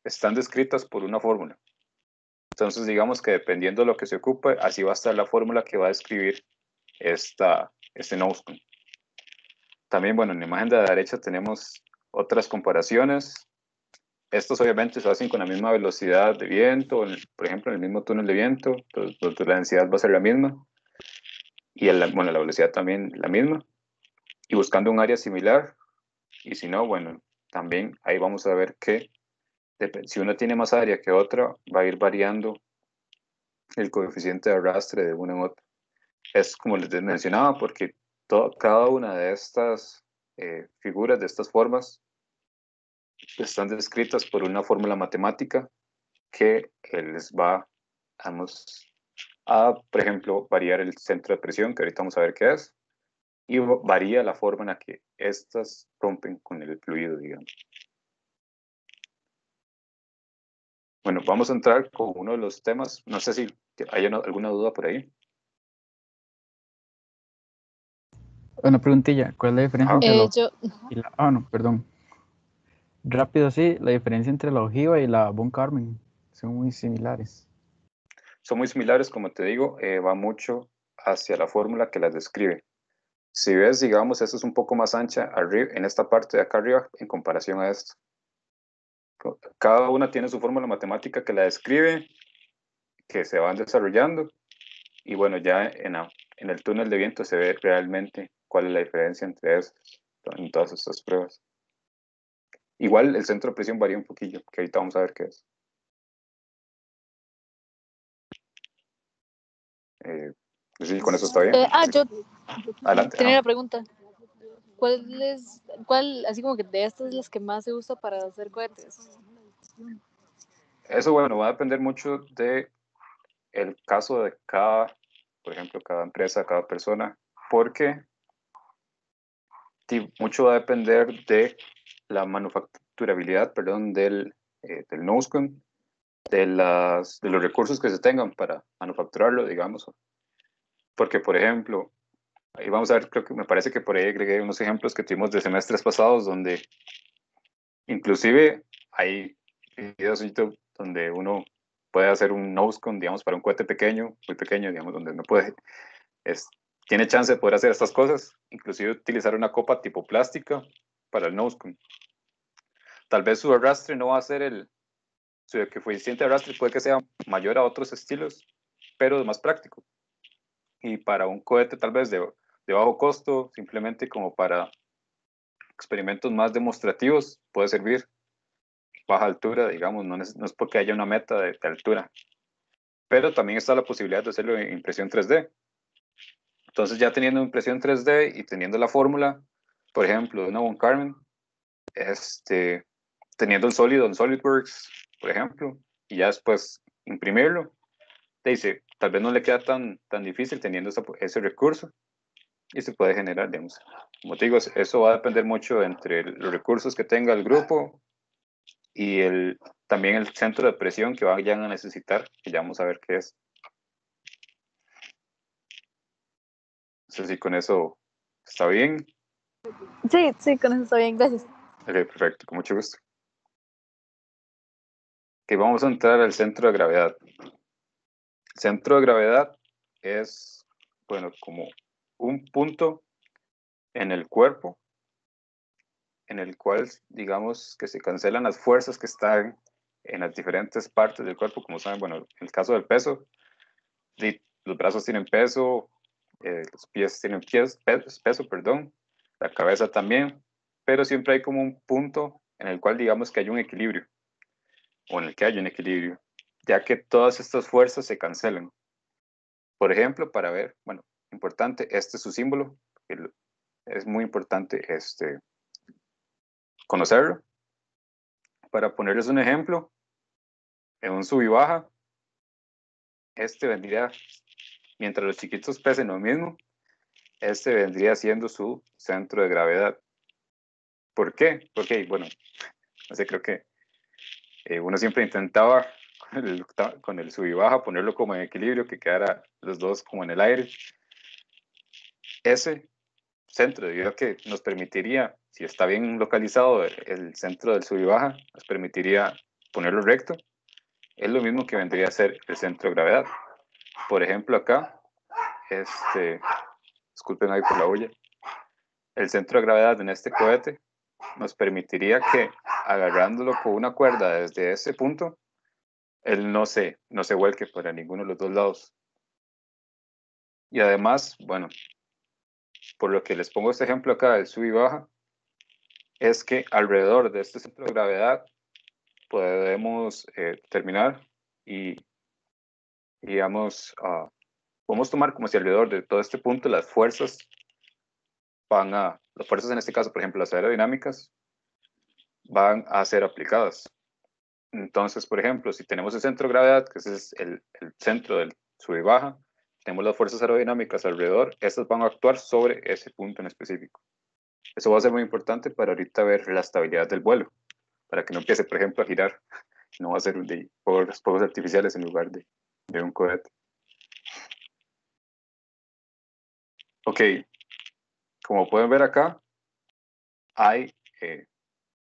están descritas por una fórmula. Entonces, digamos que dependiendo de lo que se ocupe, así va a estar la fórmula que va a describir este nose cone. También, bueno, en la imagen de la derecha tenemos otras comparaciones. Estos obviamente se hacen con la misma velocidad de viento, por ejemplo, en el mismo túnel de viento, entonces la densidad va a ser la misma, y bueno, la velocidad también la misma, y buscando un área similar, y si no, bueno, también ahí vamos a ver que si uno tiene más área que otra, va a ir variando el coeficiente de arrastre de una en otra. Es como les mencionaba, porque cada una de estas figuras, de estas formas, están descritas por una fórmula matemática que les va por ejemplo, variar el centro de presión, que ahorita vamos a ver qué es, y varía la forma en la que estas rompen con el fluido, digamos. Bueno, vamos a entrar con uno de los temas. No sé si hay alguna duda por ahí. Una preguntilla, ¿cuál es la diferencia entre la Yo, y la... Ah, no, perdón. Rápido, sí, la diferencia entre la ojiva y la von Karman son muy similares. Son muy similares, como te digo, va mucho hacia la fórmula que las describe. Si ves, digamos, esta es un poco más ancha arriba, en esta parte de acá arriba, en comparación a esto. Cada una tiene su fórmula matemática que la describe, que se van desarrollando, y bueno, ya en el túnel de viento se ve realmente cuál es la diferencia entre esas, en todas estas pruebas. Igual el centro de presión varía un poquillo, que ahorita vamos a ver qué es. No sé si con eso está bien. yo Adelante. tenía la pregunta. ¿Cuál, así como que de estas es las que más se usa para hacer cohetes? Eso, bueno, va a depender mucho de el caso de cada, por ejemplo, cada empresa, cada persona, porque mucho va a depender de la manufacturabilidad, perdón, del Noscon, de los recursos que se tengan para manufacturarlo, digamos. Porque, por ejemplo, ahí vamos a ver, creo que me parece que por ahí agregué unos ejemplos que tuvimos de semestres pasados, donde inclusive hay videos en YouTube donde uno puede hacer un Noscon, digamos, para un cohete pequeño, muy pequeño, digamos, donde no puede, tiene chance de poder hacer estas cosas, inclusive utilizar una copa tipo plástica para el Noscon. Tal vez su arrastre no va a ser su coeficiente de arrastre puede que sea mayor a otros estilos, pero es más práctico. Y para un cohete tal vez de bajo costo, simplemente como para experimentos más demostrativos, puede servir baja altura, digamos, no es porque haya una meta de altura. Pero también está la posibilidad de hacerlo en impresión 3D. Entonces ya teniendo impresión 3D y teniendo la fórmula, por ejemplo, de una Von Karman, teniendo el sólido en SolidWorks, por ejemplo, y ya después imprimirlo, te dice, tal vez no le queda tan difícil teniendo ese recurso y se puede generar, digamos. Como te digo, eso va a depender mucho entre los recursos que tenga el grupo y también el centro de presión que vayan a necesitar, que ya vamos a ver qué es. No sé si con eso está bien. Sí, con eso está bien, gracias. Ok, perfecto, con mucho gusto. Ok, vamos a entrar al centro de gravedad. El centro de gravedad es, bueno, como un punto en el cuerpo en el cual, digamos, que se cancelan las fuerzas que están en las diferentes partes del cuerpo. Como saben, bueno, en el caso del peso, los brazos tienen peso, los pies tienen peso, perdón, la cabeza también, pero siempre hay como un punto en el cual digamos que hay un equilibrio, o en el que hay un equilibrio, ya que todas estas fuerzas se cancelan. Por ejemplo, para ver, bueno, importante, este es su símbolo, es muy importante conocerlo. Para ponerles un ejemplo, en un sub y baja, vendría, mientras los chiquitos pesen lo mismo, vendría siendo su centro de gravedad. ¿Por qué? Porque, bueno, no sé, creo que uno siempre intentaba con el sub y baja ponerlo como en equilibrio, que quedara los dos como en el aire. Ese centro, debido a que nos permitiría, si está bien localizado el centro del sub y baja, nos permitiría ponerlo recto. Es lo mismo que vendría a ser el centro de gravedad. Por ejemplo, acá, disculpen ahí por la bulla, el centro de gravedad en este cohete nos permitiría que, agarrándolo con una cuerda desde ese punto, él no se vuelque para ninguno de los dos lados. Y además, bueno, por lo que les pongo este ejemplo acá del sub y baja, es que alrededor de este centro de gravedad podemos terminar y, digamos, podemos tomar como si alrededor de todo este punto las fuerzas las fuerzas en este caso, por ejemplo, las aerodinámicas, van a ser aplicadas. Entonces, por ejemplo, si tenemos el centro de gravedad, que ese es el centro del sub y baja, tenemos las fuerzas aerodinámicas alrededor, estas van a actuar sobre ese punto en específico. Eso va a ser muy importante para ahorita ver la estabilidad del vuelo, para que no empiece, por ejemplo, a girar, no va a ser de fuegos artificiales en lugar de un cohete. Ok, como pueden ver acá, hay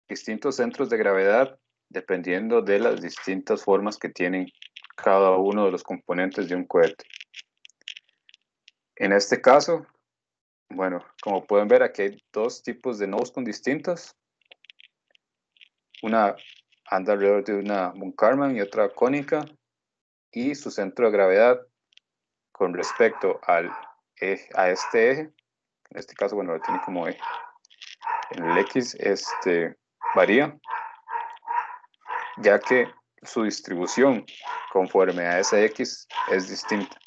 distintos centros de gravedad dependiendo de las distintas formas que tienen cada uno de los componentes de un cohete. En este caso, bueno, como pueden ver, aquí hay dos tipos de Noscon distintos. Una anda alrededor de una Von Karman y otra cónica, y su centro de gravedad con respecto a este eje, en este caso, bueno, lo tiene como eje, en el X varía, ya que su distribución conforme a ese X es distinta.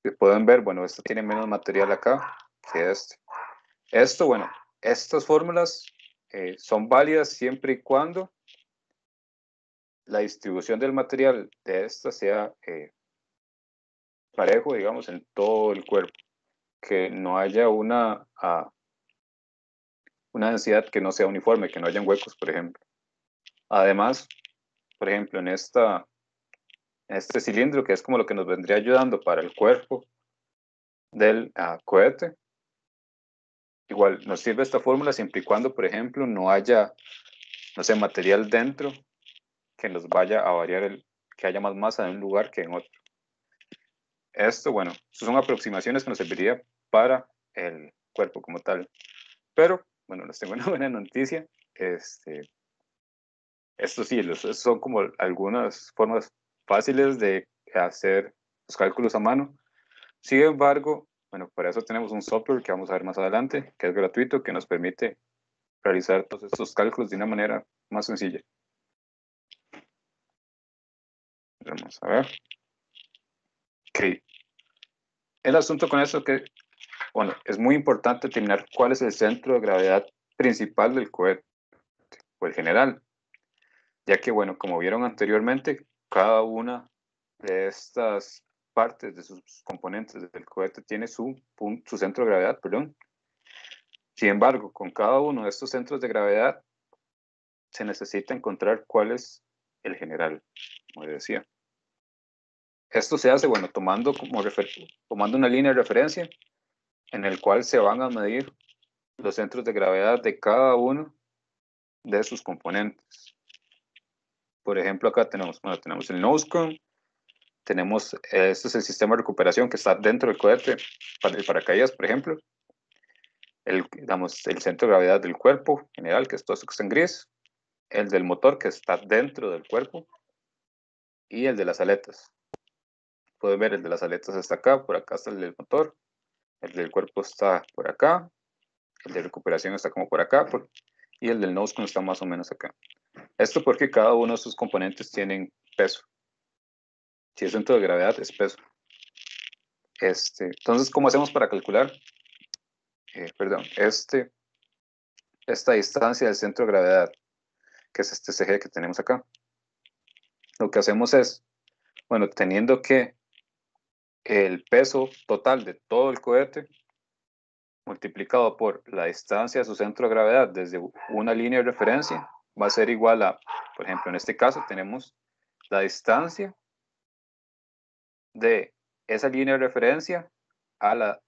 Si pueden ver, bueno, este tiene menos material acá que este. Bueno, estas fórmulas son válidas siempre y cuando la distribución del material de esta sea parejo, digamos, en todo el cuerpo, que no haya una densidad que no sea uniforme, que no hayan huecos, por ejemplo. Además, por ejemplo, en este cilindro, que es como lo que nos vendría ayudando para el cuerpo del cohete, igual nos sirve esta fórmula siempre y cuando, por ejemplo, no haya, no sé, material dentro que nos vaya a variar que haya más masa en un lugar que en otro. Esto, bueno, son aproximaciones que nos serviría para el cuerpo como tal. Pero, bueno, les tengo una buena noticia. Esto sí, son como algunas formas fáciles de hacer los cálculos a mano. Sin embargo, bueno, para eso tenemos un software que vamos a ver más adelante, que es gratuito, que nos permite realizar todos estos cálculos de una manera más sencilla. Vamos a ver. Ok. El asunto con eso que, bueno, es muy importante determinar cuál es el centro de gravedad principal del cohete, o el general, ya que, bueno, como vieron anteriormente, cada una de estas partes de sus componentes del cohete tiene su centro de gravedad, perdón. Sin embargo, con cada uno de estos centros de gravedad se necesita encontrar cuál es el general, como decía. Esto se hace, bueno, tomando una línea de referencia en el cual se van a medir los centros de gravedad de cada uno de sus componentes. Por ejemplo, acá tenemos el nose cone, este es el sistema de recuperación que está dentro del cohete, para el paracaídas, por ejemplo. El centro de gravedad del cuerpo general, que es todo esto que está en gris, el del motor, que está dentro del cuerpo, y el de las aletas. Pueden ver, el de las aletas está acá, por acá está el del motor, el del cuerpo está por acá, el de recuperación está como por acá, y el del nose cone está más o menos acá. Esto porque cada uno de sus componentes tienen peso. Si es centro de gravedad, es peso. Entonces, ¿cómo hacemos para calcular? Esta distancia del centro de gravedad, que es este CG que tenemos acá. Lo que hacemos es, bueno, teniendo que el peso total de todo el cohete multiplicado por la distancia de su centro de gravedad desde una línea de referencia va a ser igual a, por ejemplo, en este caso tenemos la distancia de esa línea de referencia al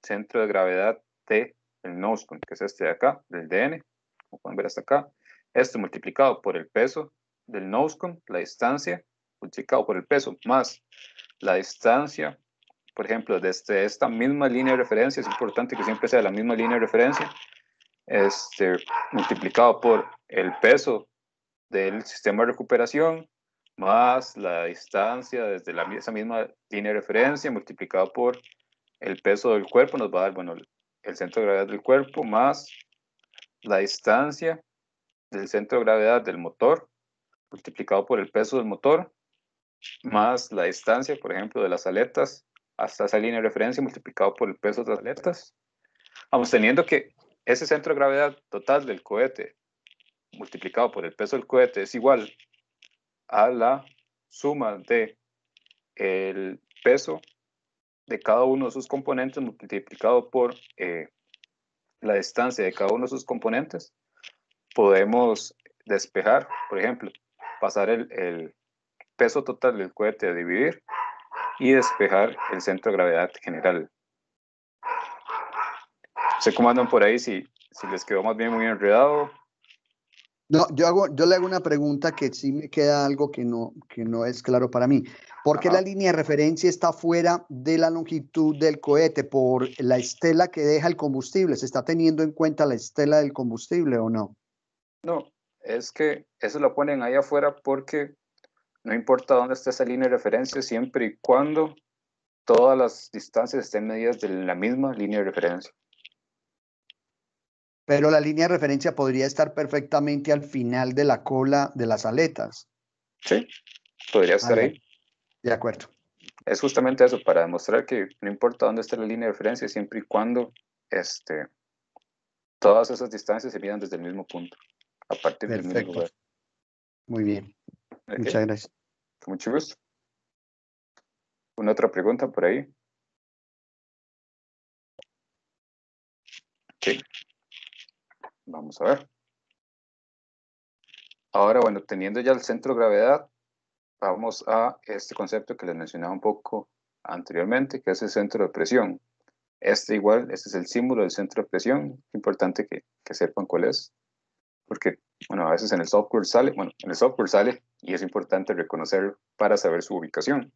centro de gravedad del nose cone, que es este de acá, del DN, como pueden ver hasta acá. Esto multiplicado por el peso del nose cone, la distancia, multiplicado por el peso más la distancia, por ejemplo, desde esta misma línea de referencia, es importante que siempre sea la misma línea de referencia, multiplicado por el peso del sistema de recuperación, más la distancia desde esa misma línea de referencia, multiplicado por el peso del cuerpo, nos va a dar, bueno, el centro de gravedad del cuerpo, más la distancia del centro de gravedad del motor, multiplicado por el peso del motor, más la distancia, por ejemplo, de las aletas hasta esa línea de referencia, multiplicado por el peso de las aletas. Vamos teniendo que ese centro de gravedad total del cohete, multiplicado por el peso del cohete, es igual a la suma de el peso de cada uno de sus componentes multiplicado por la distancia de cada uno de sus componentes. Podemos despejar, por ejemplo, pasar el peso total del cohete a dividir y despejar el centro de gravedad general. No sé cómo andan por ahí, si les quedó más bien muy enredado. No, yo le hago una pregunta que sí me queda algo que no es claro para mí. ¿Por qué la línea de referencia está fuera de la longitud del cohete? ¿Por la estela que deja el combustible? ¿Se está teniendo en cuenta la estela del combustible o no? No, es que eso lo ponen ahí afuera porque no importa dónde esté esa línea de referencia, siempre y cuando todas las distancias estén medidas de la misma línea de referencia. Pero la línea de referencia podría estar perfectamente al final de la cola de las aletas. Sí, podría estar ahí. De acuerdo. Es justamente eso, para demostrar que no importa dónde esté la línea de referencia, siempre y cuando todas esas distancias se midan desde el mismo punto, a partir del mismo lugar. Muy bien. Okay. Muchas gracias. Con mucho gusto. ¿Una otra pregunta por ahí? Sí. Vamos a ver. Ahora, bueno, teniendo ya el centro de gravedad, vamos a este concepto que les mencionaba un poco anteriormente, que es el centro de presión. Este es el símbolo del centro de presión. Es importante que sepan cuál es, porque, bueno, a veces en el software sale y es importante reconocerlo para saber su ubicación.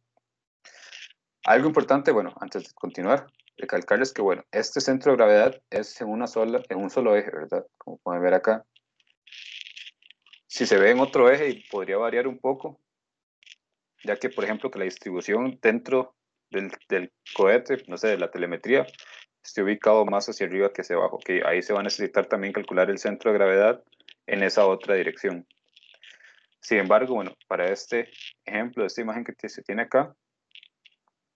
Algo importante, bueno, antes de continuar, recalcarles que, bueno, este centro de gravedad es en un solo eje, ¿verdad? Como pueden ver acá. Si se ve en otro eje, podría variar un poco, ya que, por ejemplo, que la distribución dentro del cohete, no sé, de la telemetría, esté ubicado más hacia arriba que hacia abajo, que ahí se va a necesitar también calcular el centro de gravedad en esa otra dirección. Sin embargo, bueno, para este ejemplo, esta imagen que se tiene acá,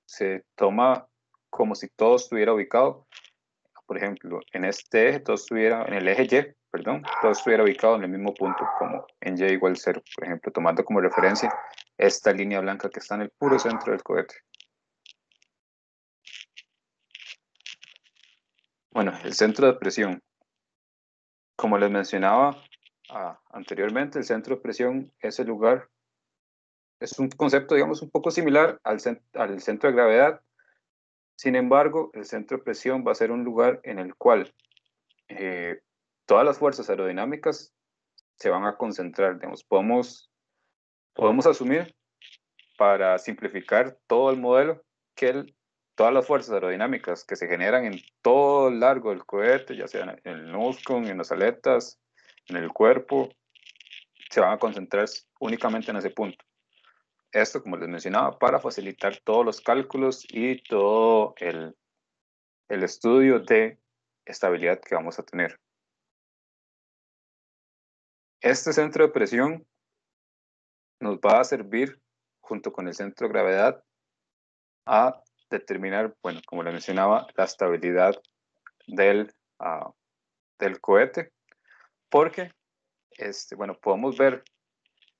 se toma como si todo estuviera ubicado, por ejemplo, en este eje, en el eje Y, perdón, todo estuviera ubicado en el mismo punto, como en Y igual 0, por ejemplo, tomando como referencia esta línea blanca que está en el puro centro del cohete. Bueno, el centro de presión. Como les mencionaba anteriormente, el centro de presión es el lugar, es un concepto, digamos, un poco similar al centro de gravedad. Sin embargo, el centro de presión va a ser un lugar en el cual todas las fuerzas aerodinámicas se van a concentrar. Digamos, podemos asumir, para simplificar todo el modelo, que todas las fuerzas aerodinámicas que se generan en todo el largo del cohete, ya sea en el nose cone, en las aletas, en el cuerpo, se van a concentrar únicamente en ese punto. Esto, como les mencionaba, para facilitar todos los cálculos y todo el estudio de estabilidad que vamos a tener. Este centro de presión nos va a servir, junto con el centro de gravedad, a determinar, bueno, como les mencionaba, la estabilidad del cohete, porque, bueno, podemos ver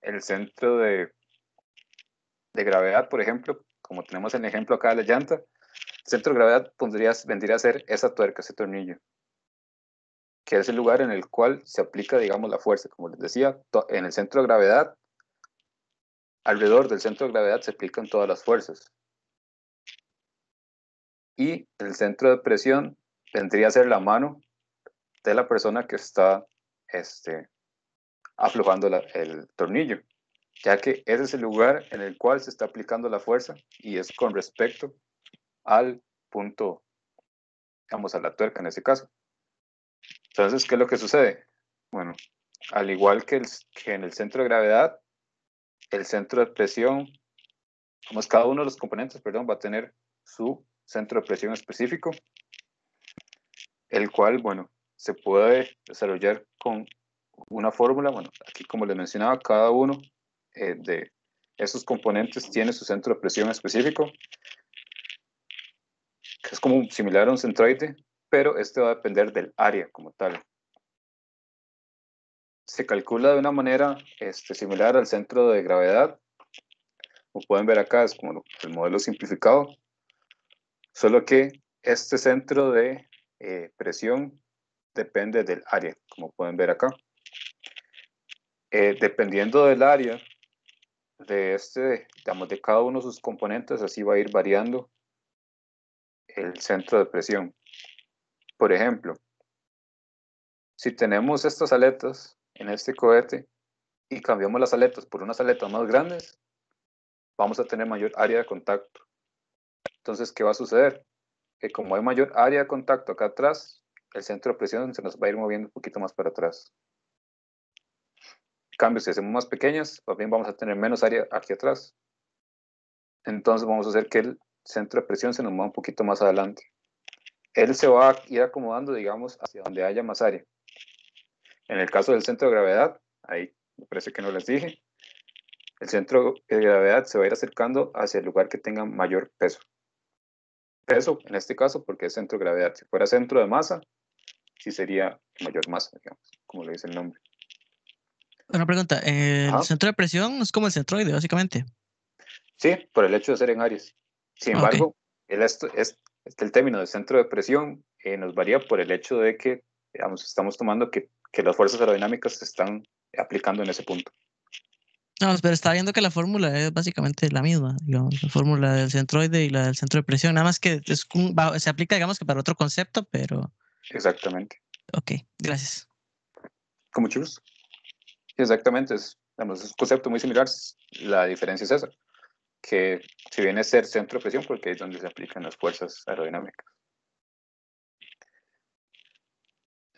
el centro de gravedad, por ejemplo, como tenemos el ejemplo acá de la llanta. El centro de gravedad vendría a ser esa tuerca, ese tornillo, que es el lugar en el cual se aplica, digamos, la fuerza. Como les decía, en el centro de gravedad, alrededor del centro de gravedad se aplican todas las fuerzas. Y el centro de presión vendría a ser la mano de la persona que está aflojando el tornillo, ya que ese es el lugar en el cual se está aplicando la fuerza y es con respecto al punto, digamos, a la tuerca en ese caso. Entonces, ¿qué es lo que sucede? Bueno, al igual que en el centro de gravedad, el centro de presión, cada uno de los componentes, perdón, va a tener su centro de presión específico, el cual, bueno, se puede desarrollar con una fórmula. Bueno, aquí, como les mencionaba, cada uno de esos componentes tiene su centro de presión específico, que es como similar a un centroide, pero este va a depender del área como tal. Se calcula de una manera similar al centro de gravedad. Como pueden ver acá, es como el modelo simplificado, solo que este centro de presión depende del área, como pueden ver acá. Dependiendo del área digamos, de cada uno de sus componentes, así va a ir variando el centro de presión. Por ejemplo, si tenemos estas aletas en este cohete y cambiamos las aletas por unas aletas más grandes, vamos a tener mayor área de contacto. Entonces, ¿qué va a suceder? Que como hay mayor área de contacto acá atrás, el centro de presión se nos va a ir moviendo un poquito más para atrás. En cambio, si hacemos más pequeñas, también vamos a tener menos área aquí atrás. Entonces vamos a hacer que el centro de presión se nos mueva un poquito más adelante. Él se va a ir acomodando, digamos, hacia donde haya más área. En el caso del centro de gravedad, ahí me parece que no les dije, el centro de gravedad se va a ir acercando hacia el lugar que tenga mayor peso. Peso, en este caso, porque es centro de gravedad. Si fuera centro de masa, sí sería mayor masa, digamos, como le dice el nombre. Una pregunta, ¿el Ajá. centro de presión es como el centroide, básicamente? Sí, por el hecho de ser en Aries. Sin Ok. embargo, el término del centro de presión nos varía por el hecho de que, digamos, estamos tomando que las fuerzas aerodinámicas se están aplicando en ese punto. No, pero está viendo que la fórmula es básicamente la misma, digamos, la fórmula del centroide y la del centro de presión, nada más que se aplica, digamos, que para otro concepto, pero Exactamente. ok, gracias. Con mucho gusto. Exactamente, digamos, es un concepto muy similar. La diferencia es esa, que si viene a ser centro de presión, porque es donde se aplican las fuerzas aerodinámicas.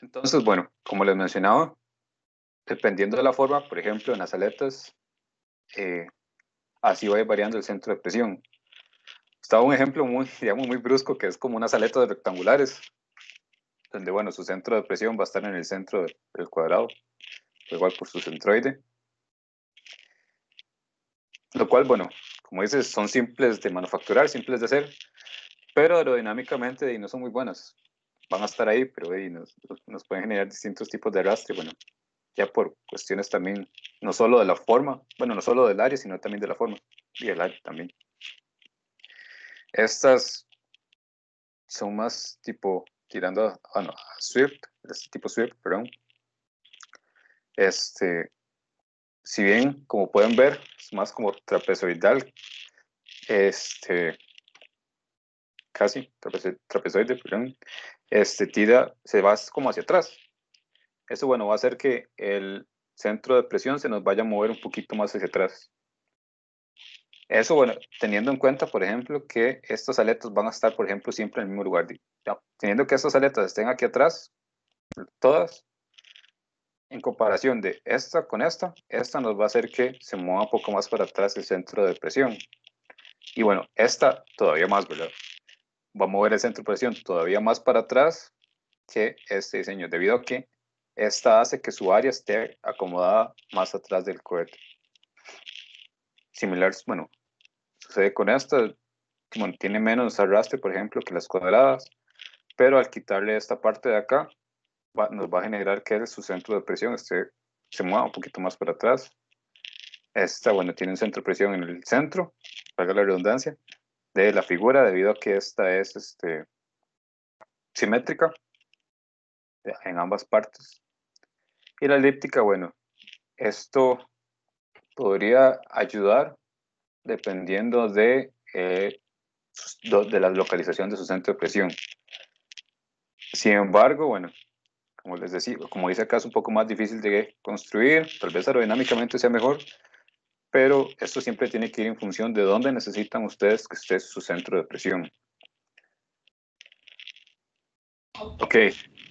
Entonces, bueno, como les mencionaba, dependiendo de la forma, por ejemplo, en las aletas, así va variando el centro de presión. Está un ejemplo muy, digamos, muy brusco, que es como unas aletas rectangulares, donde, bueno, su centro de presión va a estar en el centro del cuadrado, igual por su centroide. Lo cual, bueno, como dices, son simples de manufacturar, simples de hacer, pero aerodinámicamente no son muy buenas. Van a estar ahí, pero nos pueden generar distintos tipos de arrastre, bueno, ya por cuestiones también, no solo de la forma, bueno, no solo del área, sino también de la forma y del área también. Estas son más tipo, tirando a Swift, este tipo Swift, perdón. Si bien, como pueden ver, es más como trapezoidal, casi, trapezoide, perdón, tira, se va como hacia atrás. Eso, bueno, va a hacer que el centro de presión se nos vaya a mover un poquito más hacia atrás. Eso, bueno, teniendo en cuenta, por ejemplo, que estas aletas van a estar, por ejemplo, siempre en el mismo lugar. Teniendo que estas aletas estén aquí atrás, todas, en comparación de esta con esta nos va a hacer que se mueva un poco más para atrás el centro de presión. Y bueno, esta todavía más, ¿verdad? Va a mover el centro de presión todavía más para atrás que este diseño, debido a que esta hace que su área esté acomodada más atrás del cohete. Similar, bueno, sucede con esta, bueno, tiene menos arrastre, por ejemplo, que las cuadradas, pero al quitarle esta parte de acá, nos va a generar que su centro de presión se mueva un poquito más para atrás. Esta, bueno, tiene un centro de presión en el centro, valga la redundancia, de la figura, debido a que esta es simétrica en ambas partes. Y la elíptica, bueno, esto podría ayudar dependiendo de la localización de su centro de presión. Sin embargo, bueno, como les decía, como dice acá, es un poco más difícil de construir, tal vez aerodinámicamente sea mejor, pero esto siempre tiene que ir en función de dónde necesitan ustedes que esté su centro de presión. Ok,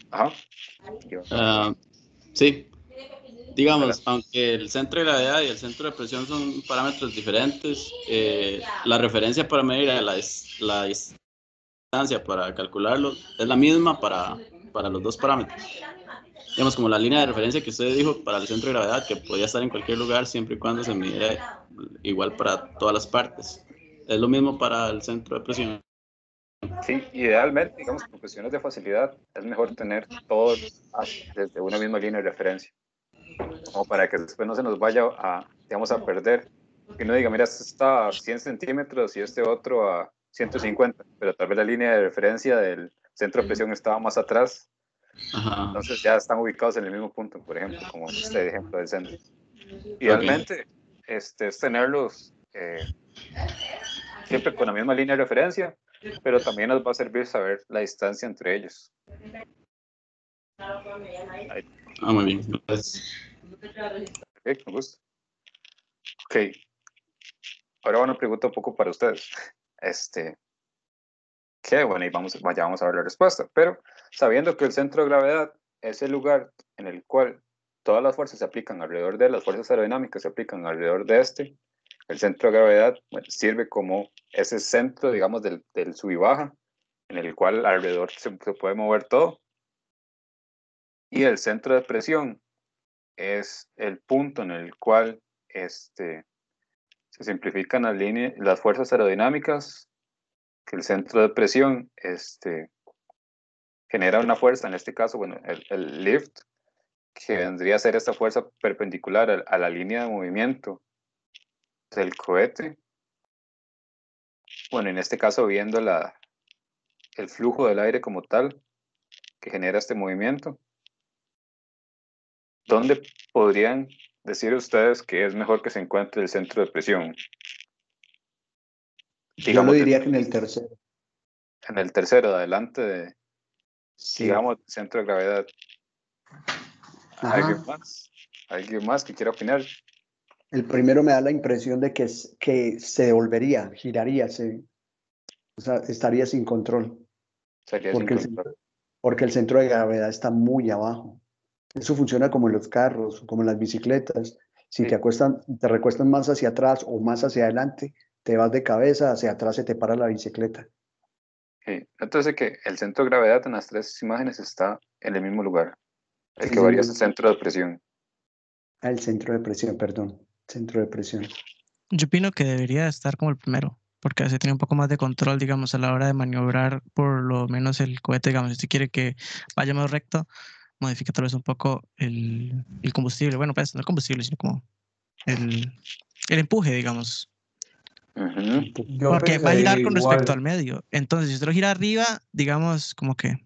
ajá. Sí, digamos, aunque el centro de gravedad y el centro de presión son parámetros diferentes, la referencia para medir la distancia para calcularlo es la misma para los dos parámetros. Digamos, como la línea de referencia que usted dijo para el centro de gravedad, que podía estar en cualquier lugar siempre y cuando se midiera igual para todas las partes. Es lo mismo para el centro de presión. Sí, idealmente, digamos, por cuestiones de facilidad, es mejor tener todo desde una misma línea de referencia, como para que después no se nos vaya digamos, a perder. Que uno diga, mira, este está a 100 centímetros y este otro a 150, pero tal vez la línea de referencia del centro de presión estaba más atrás. Ajá. Entonces ya están ubicados en el mismo punto, por ejemplo, como este ejemplo del centro. Idealmente, es tenerlos siempre con la misma línea de referencia, pero también nos va a servir saber la distancia entre ellos. Ahí. Muy bien. Gracias. Ok, con gusto. Ok. Ahora una pregunta un poco para ustedes. Que bueno, y vamos a ver la respuesta. Pero sabiendo que el centro de gravedad es el lugar en el cual todas las fuerzas se aplican alrededor de las fuerzas aerodinámicas se aplican alrededor de el centro de gravedad, bueno, sirve como ese centro, digamos, del sub y baja, en el cual alrededor se puede mover todo. Y el centro de presión es el punto en el cual se simplifican las fuerzas aerodinámicas, que el centro de presión genera una fuerza, en este caso, bueno, el lift, que vendría a ser esta fuerza perpendicular a la línea de movimiento del cohete. bueno, en este caso viendo el flujo del aire como tal, que genera este movimiento, ¿dónde podrían decir ustedes que es mejor que se encuentre el centro de presión? Yo lo diría que en el tercero. En el tercero, de adelante de, Sí. digamos, centro de gravedad. Ajá. ¿Alguien más que quiera opinar? El primero me da la impresión de que se devolvería, giraría, o sea, estaría sin control. Porque el centro de gravedad está muy abajo. Eso funciona como en los carros, como en las bicicletas. Si Sí. te recuestan más hacia atrás o más hacia adelante, te vas de cabeza, hacia atrás se te para la bicicleta. Sí. Entonces que el centro de gravedad en las tres imágenes está en el mismo lugar. El que Sí. varía es el centro de presión. El centro de presión, perdón. Centro de presión. Yo opino que debería estar como el primero, porque así tiene un poco más de control, digamos, a la hora de maniobrar por lo menos el cohete, digamos, si usted quiere que vaya más recto, modifica tal vez un poco el combustible. Bueno, pues no el combustible, sino como el empuje, digamos. Yo Porque va a pensaría girar con respecto igual. al medio. Entonces, si usted lo gira arriba, digamos, como que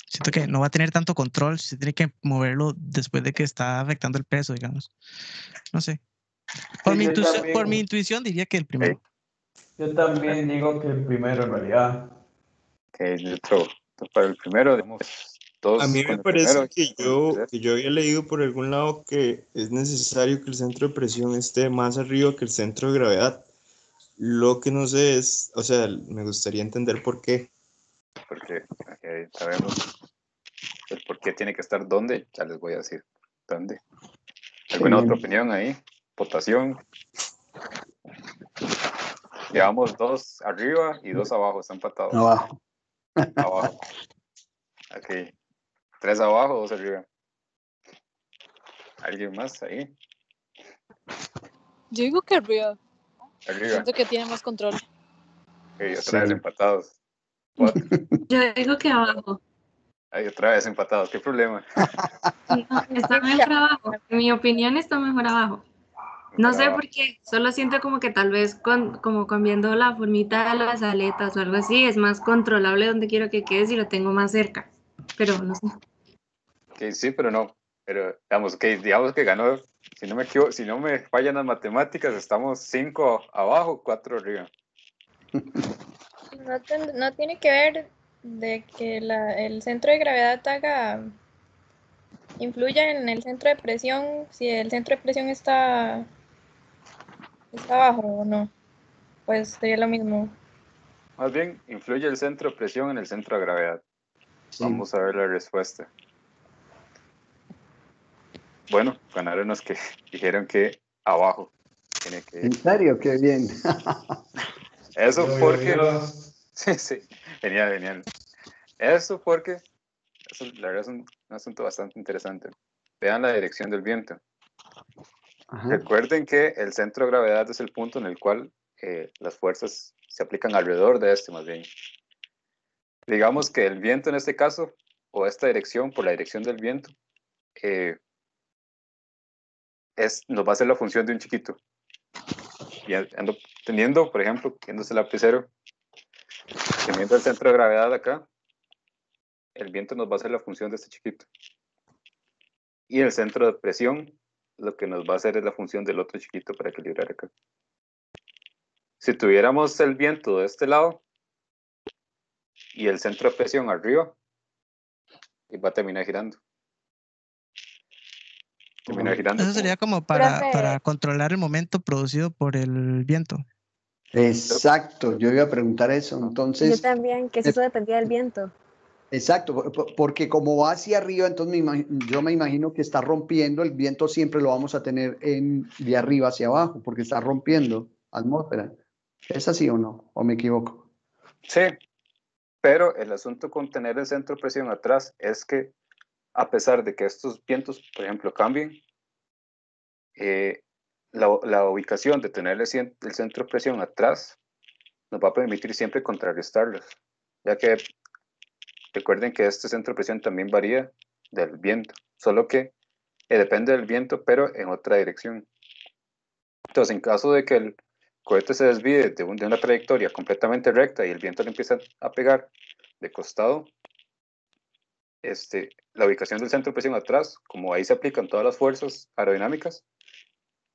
siento que no va a tener tanto control, se tiene que moverlo después de que está afectando el peso, digamos. No sé. Por mi intuición diría que el primero. Yo también digo que el primero en realidad. Para el primero, digamos, A mí me parece que yo había leído por algún lado que es necesario que el centro de presión esté más arriba que el centro de gravedad. Lo que no sé es, o sea, me gustaría entender por qué. Porque sabemos el por qué tiene que estar dónde, ya les voy a decir dónde. ¿Alguna otra opinión ahí? Votación. Llevamos 2 arriba y 2 abajo, están empatados. Abajo. Abajo. Ok. 3 abajo, 2 arriba. ¿Alguien más ahí? Yo digo que arriba. Arriba. Siento que tiene más control. Ok, otra vez empatados. What? Yo digo que abajo. Ay, otra vez empatados. ¿Qué problema? No, está mejor abajo. En mi opinión está mejor abajo. No sé por qué, solo siento como que tal vez como cambiando la formita de las aletas o algo así, es más controlable donde quiero que quede si lo tengo más cerca. Pero no sé. Okay, sí, pero no. Pero digamos que ganó. Si no me equivoco, si no me fallan las matemáticas, estamos 5 abajo, 4 arriba. No tiene que ver de que el centro de gravedad influya en el centro de presión, si el centro de presión está abajo o no, pues sería lo mismo. Más bien, influye el centro de presión en el centro de gravedad. Sí. Vamos a ver la respuesta. Bueno, ganaron los que dijeron que abajo tiene que ir. ¿En serio? ¡Qué bien! Eso porque... Sí, genial. Eso porque... la verdad es un asunto bastante interesante. Vean la dirección del viento. Ajá. Recuerden que el centro de gravedad es el punto en el cual las fuerzas se aplican alrededor de este, más bien. Digamos que el viento en este caso, o esta dirección, por la dirección del viento, nos va a hacer la función de un chiquito. Y ando teniendo, por ejemplo, viéndose el lapicero, teniendo el centro de gravedad acá, el viento nos va a hacer la función de este chiquito. Y el centro de presión, lo que nos va a hacer es la función del otro chiquito para equilibrar acá. Si tuviéramos el viento de este lado y el centro de presión arriba, y va a terminar girando. Eso sería como para controlar el momento producido por el viento. Exacto, yo iba a preguntar eso. Entonces, yo también, que eso dependía del viento. Exacto, porque como va hacia arriba, entonces yo me imagino que está rompiendo, el viento siempre lo vamos a tener de arriba hacia abajo, porque está rompiendo atmósfera. ¿Es así o no? ¿O me equivoco? Sí, pero el asunto con tener el centro de presión atrás es que a pesar de que estos vientos, por ejemplo, cambien, la ubicación de tener el centro de presión atrás nos va a permitir siempre contrarrestarlos, ya que recuerden que este centro de presión también varía del viento, solo que depende del viento, pero en otra dirección. Entonces, en caso de que cohete se desvíe de una trayectoria completamente recta y el viento le empieza a pegar de costado, la ubicación del centro de presión atrás, como ahí se aplican todas las fuerzas aerodinámicas,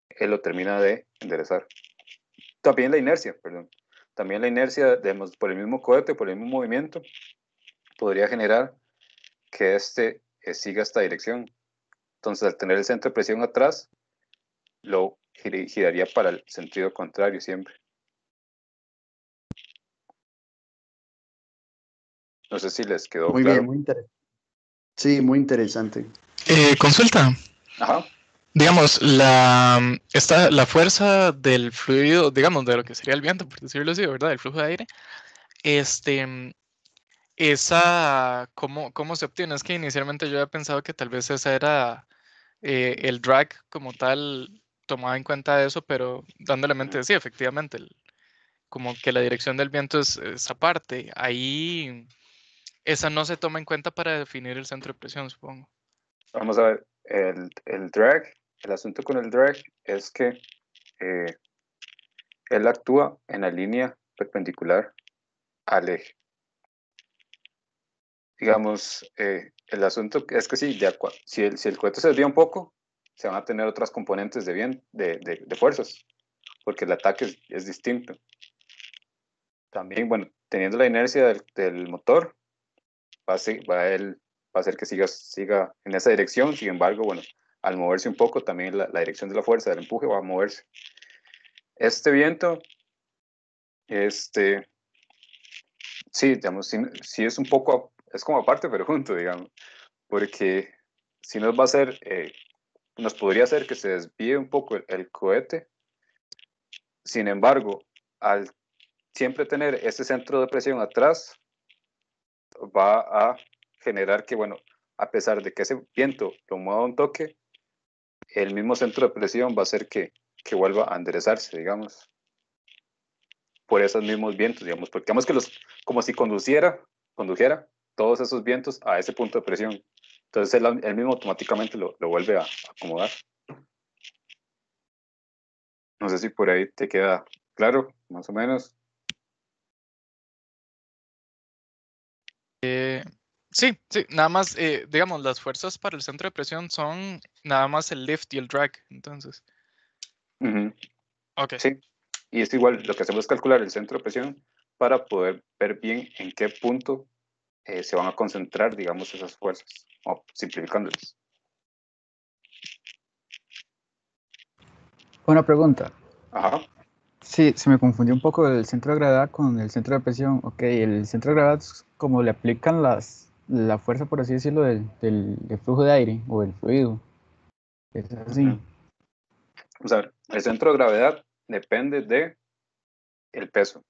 él lo termina de enderezar. También la inercia, digamos, por el mismo cohete, por el mismo movimiento, podría generar que siga esta dirección. Entonces, al tener el centro de presión atrás, lo giraría para el sentido contrario siempre. No sé si les quedó muy claro. Bien, muy interesante. Sí, muy interesante. Consulta. Ajá. Digamos, la fuerza del fluido, digamos, de lo que sería el viento, por decirlo así, ¿verdad? El flujo de aire. ¿Cómo se obtiene? Es que inicialmente yo había pensado que tal vez esa era el drag como tal, tomaba en cuenta eso, pero dándole mente, sí, efectivamente, como que la dirección del viento es esa parte. Ahí, esa no se toma en cuenta para definir el centro de presión, supongo. Vamos a ver, el drag, el asunto con el drag es que él actúa en la línea perpendicular al eje. Digamos, el asunto es que sí, si el cohete se desvía un poco, se van a tener otras componentes de fuerzas, porque el ataque es distinto. También, bueno, teniendo la inercia del motor, va a hacer que siga en esa dirección. Sin embargo, bueno, al moverse un poco, también la dirección de la fuerza del empuje va a moverse. Este viento, sí, digamos, sí es un poco, es como aparte, pero junto, digamos, porque si nos va a hacer, nos podría hacer que se desvíe un poco el cohete. Sin embargo, al siempre tener ese centro de presión atrás, va a generar que, bueno, a pesar de que ese viento lo mueva un toque, el mismo centro de presión va a hacer que vuelva a enderezarse, digamos, por esos mismos vientos, digamos, porque digamos que como si condujera todos esos vientos a ese punto de presión. Entonces él mismo automáticamente lo vuelve a acomodar. No sé si por ahí te queda claro, más o menos. Sí, nada más, digamos, las fuerzas para el centro de presión son nada más el lift y el drag, entonces. Ok. Sí, y es igual, lo que hacemos es calcular el centro de presión para poder ver bien en qué punto se van a concentrar, digamos, esas fuerzas, o simplificándolas. Una pregunta. Ajá. Sí, se me confundió un poco el centro de gravedad con el centro de presión. Ok, el centro de gravedad es como le aplican la fuerza, por así decirlo, del flujo de aire o del fluido. Es así. Vamos a ver, el centro de gravedad depende de el peso.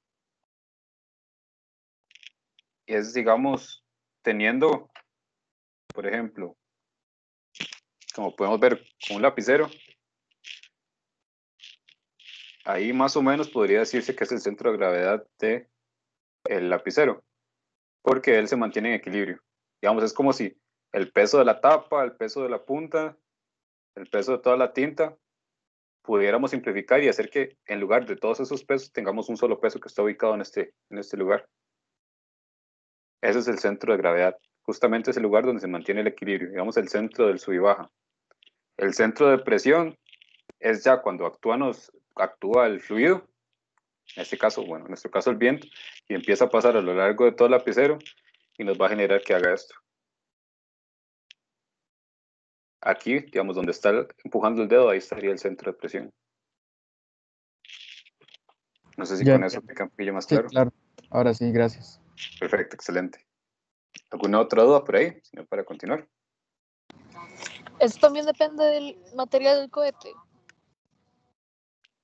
Y es, digamos, teniendo, por ejemplo, como podemos ver con un lapicero, ahí más o menos podría decirse que es el centro de gravedad del lapicero, porque él se mantiene en equilibrio. Digamos, es como si el peso de la tapa, el peso de la punta, el peso de toda la tinta, pudiéramos simplificar y hacer que en lugar de todos esos pesos tengamos un solo peso que está ubicado en este lugar. Ese es el centro de gravedad. Justamente es el lugar donde se mantiene el equilibrio, digamos el centro del sub y baja. El centro de presión es ya cuando actúa el fluido, en este caso, bueno, en nuestro caso el viento, y empieza a pasar a lo largo de todo el lapicero y nos va a generar que haga esto. Aquí, digamos, donde está empujando el dedo, ahí estaría el centro de presión. No sé si con eso te queda un poquillo más claro. Sí, claro. Ahora sí, gracias. Perfecto, excelente. ¿Alguna otra duda por ahí? Si no, para continuar. Eso también depende del material del cohete.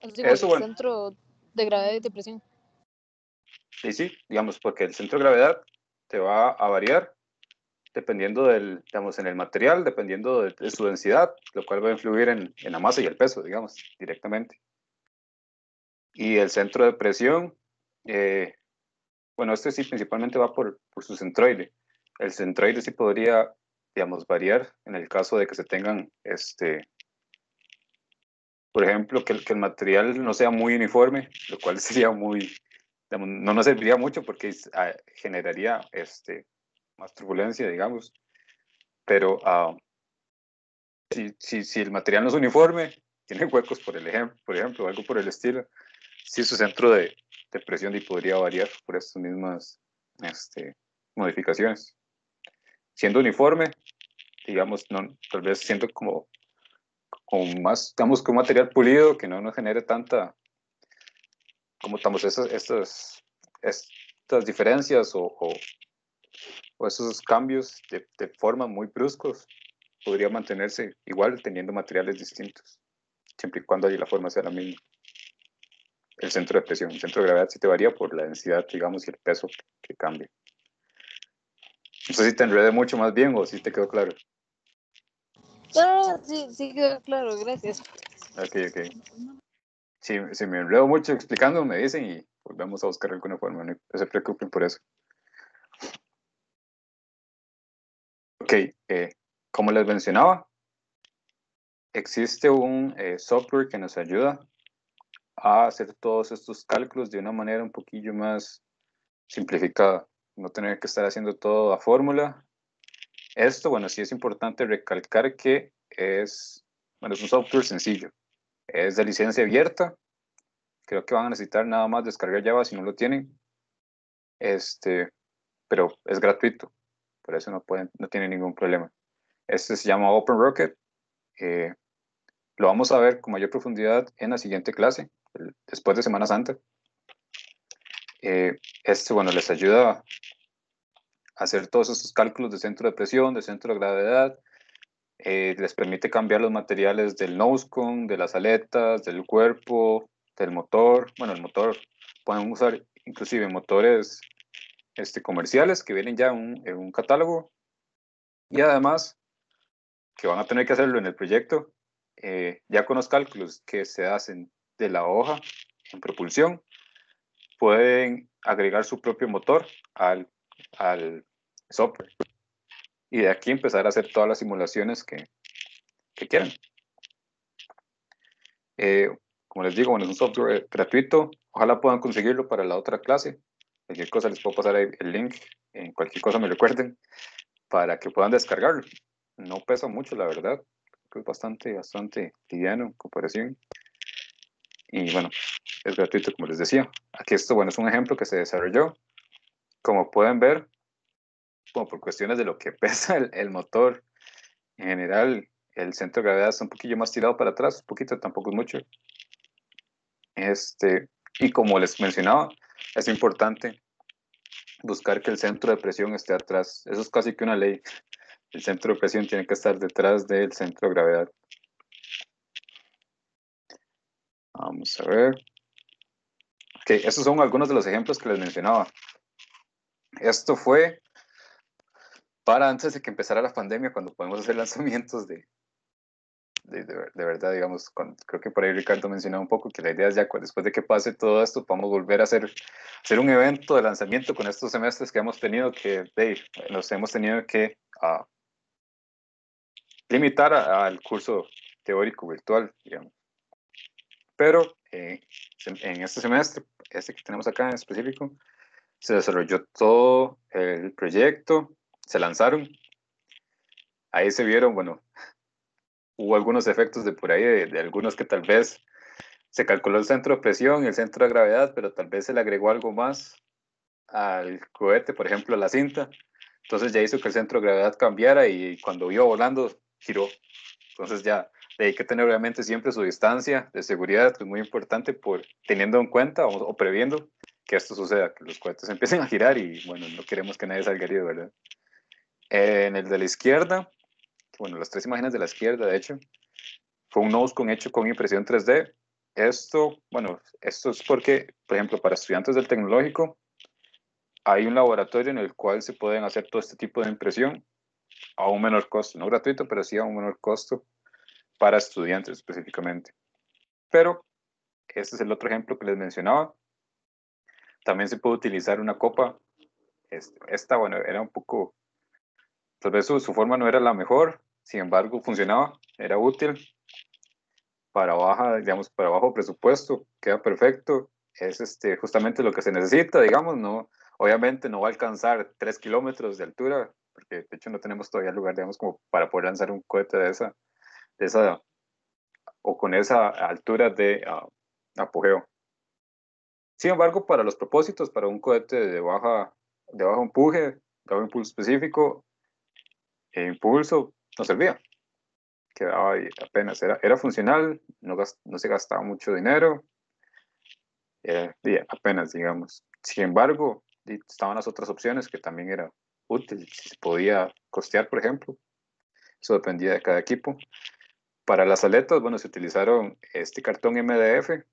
Es igual, Eso, bueno. Centro de gravedad y de presión. Sí, digamos, porque el centro de gravedad te va a variar dependiendo digamos, en el material, dependiendo de su densidad, lo cual va a influir en la masa y el peso, digamos, directamente. Y el centro de presión, bueno, este sí principalmente va por su centroide. El centroide sí podría, digamos, variar en el caso de que se tengan, por ejemplo, que el material no sea muy uniforme, lo cual sería muy, digamos, no nos serviría mucho porque generaría más turbulencia, digamos. Pero si el material no es uniforme, tiene huecos, por ejemplo, o algo por el estilo, si su centro de presión podría variar por estas mismas modificaciones. Siendo uniforme, digamos, no, tal vez siento como más, digamos, que un material pulido que no nos genere tanta, como estamos estas diferencias o esos cambios de forma muy bruscos, podría mantenerse igual teniendo materiales distintos, siempre y cuando la forma sea la misma. El centro de presión, el centro de gravedad sí te varía por la densidad, digamos, y el peso que cambia. No sé si te enredé mucho más bien o si te quedó claro. No, sí quedó claro, gracias. Ok. Si me enredo mucho explicando, me dicen y volvemos a buscar alguna forma, no se preocupen por eso. Ok, como les mencionaba, existe un software que nos ayuda a hacer todos estos cálculos de una manera un poquillo más simplificada, no tener que estar haciendo todo a fórmula. Esto, bueno, sí es importante recalcar que es un software sencillo, es de licencia abierta, creo que van a necesitar nada más descargar Java si no lo tienen, pero es gratuito, por eso no tienen ningún problema. Este se llama OpenRocket. Lo vamos a ver con mayor profundidad en la siguiente clase, después de Semana Santa. Bueno, les ayuda a hacer todos esos cálculos de centro de presión, de centro de gravedad. Les permite cambiar los materiales del nose cone, de las aletas, del cuerpo, del motor. Bueno, el motor, pueden usar inclusive motores comerciales que vienen ya en un catálogo. Y además, que van a tener que hacerlo en el proyecto, ya con los cálculos que se hacen de la hoja en propulsión, pueden agregar su propio motor al software y de aquí empezar a hacer todas las simulaciones que quieran. Como les digo, bueno, es un software gratuito, ojalá puedan conseguirlo para la otra clase. Cualquier cosa les puedo pasar el link, en cualquier cosa me recuerden, para que puedan descargarlo. No pesa mucho, la verdad, es bastante liviano en comparación. Y bueno, es gratuito, como les decía. Aquí esto, bueno, es un ejemplo que se desarrolló. Como pueden ver, como por cuestiones de lo que pesa el motor, en general, el centro de gravedad está un poquillo más tirado para atrás, un poquito, tampoco es mucho. Y como les mencionaba, es importante buscar que el centro de presión esté atrás. Eso es casi que una ley. El centro de presión tiene que estar detrás del centro de gravedad. Vamos a ver. Ok, estos son algunos de los ejemplos que les mencionaba. Esto fue para antes de que empezara la pandemia, cuando podemos hacer lanzamientos de verdad, digamos, creo que por ahí Ricardo mencionó un poco que la idea es ya después de que pase todo esto, podamos volver a hacer un evento de lanzamiento con estos semestres que hemos tenido que, nos hemos tenido que limitar al curso teórico virtual, digamos. Pero en este semestre, que tenemos acá en específico, se desarrolló todo el proyecto, se lanzaron, ahí se vieron, bueno, hubo algunos efectos de por ahí, de algunos que tal vez se calculó el centro de presión y el centro de gravedad, pero tal vez se le agregó algo más al cohete, por ejemplo, la cinta. Entonces ya hizo que el centro de gravedad cambiara y cuando iba volando, giró. Entonces ya hay que tener obviamente siempre su distancia de seguridad, que es muy importante, teniendo en cuenta o previendo que esto suceda, que los cohetes empiecen a girar y bueno, no queremos que nadie salga herido, ¿verdad? En el de la izquierda, bueno, las tres imágenes de la izquierda, de hecho, fue un nose cone hecho con impresión 3D. Esto es porque, por ejemplo, para estudiantes del tecnológico, hay un laboratorio en el cual se pueden hacer todo este tipo de impresión a un menor costo, no gratuito, pero sí a un menor costo para estudiantes específicamente. Pero este es el otro ejemplo que les mencionaba. También se puede utilizar una copa. Esta, bueno, era un poco, tal vez su forma no era la mejor, sin embargo funcionaba, era útil. para baja, digamos, para bajo presupuesto, queda perfecto. Es justamente lo que se necesita, digamos, no, obviamente no va a alcanzar 3 kilómetros de altura, porque de hecho no tenemos todavía lugar, digamos, como para poder lanzar un cohete de esa o con esa altura de apogeo. Sin embargo, para los propósitos, para un cohete de bajo empuje, de bajo impulso específico, impulso, no servía. Quedaba ahí apenas, era funcional, no se gastaba mucho dinero, apenas, digamos. Sin embargo, estaban las otras opciones que también era útil, si se podía costear, por ejemplo. Eso dependía de cada equipo. Para las aletas, bueno, se utilizaron este cartón MDF,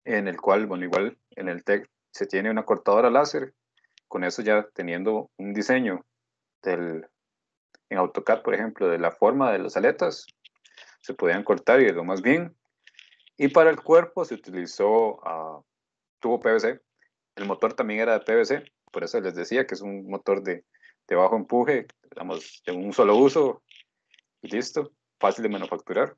en el cual, bueno, igual en el TEC se tiene una cortadora láser. Con eso ya teniendo un diseño en AutoCAD, por ejemplo, de la forma de las aletas, se podían cortar y de lo más bien. Y para el cuerpo se utilizó tubo PVC. El motor también era de PVC, por eso les decía que es un motor de bajo empuje, digamos, de un solo uso y listo, fácil de manufacturar.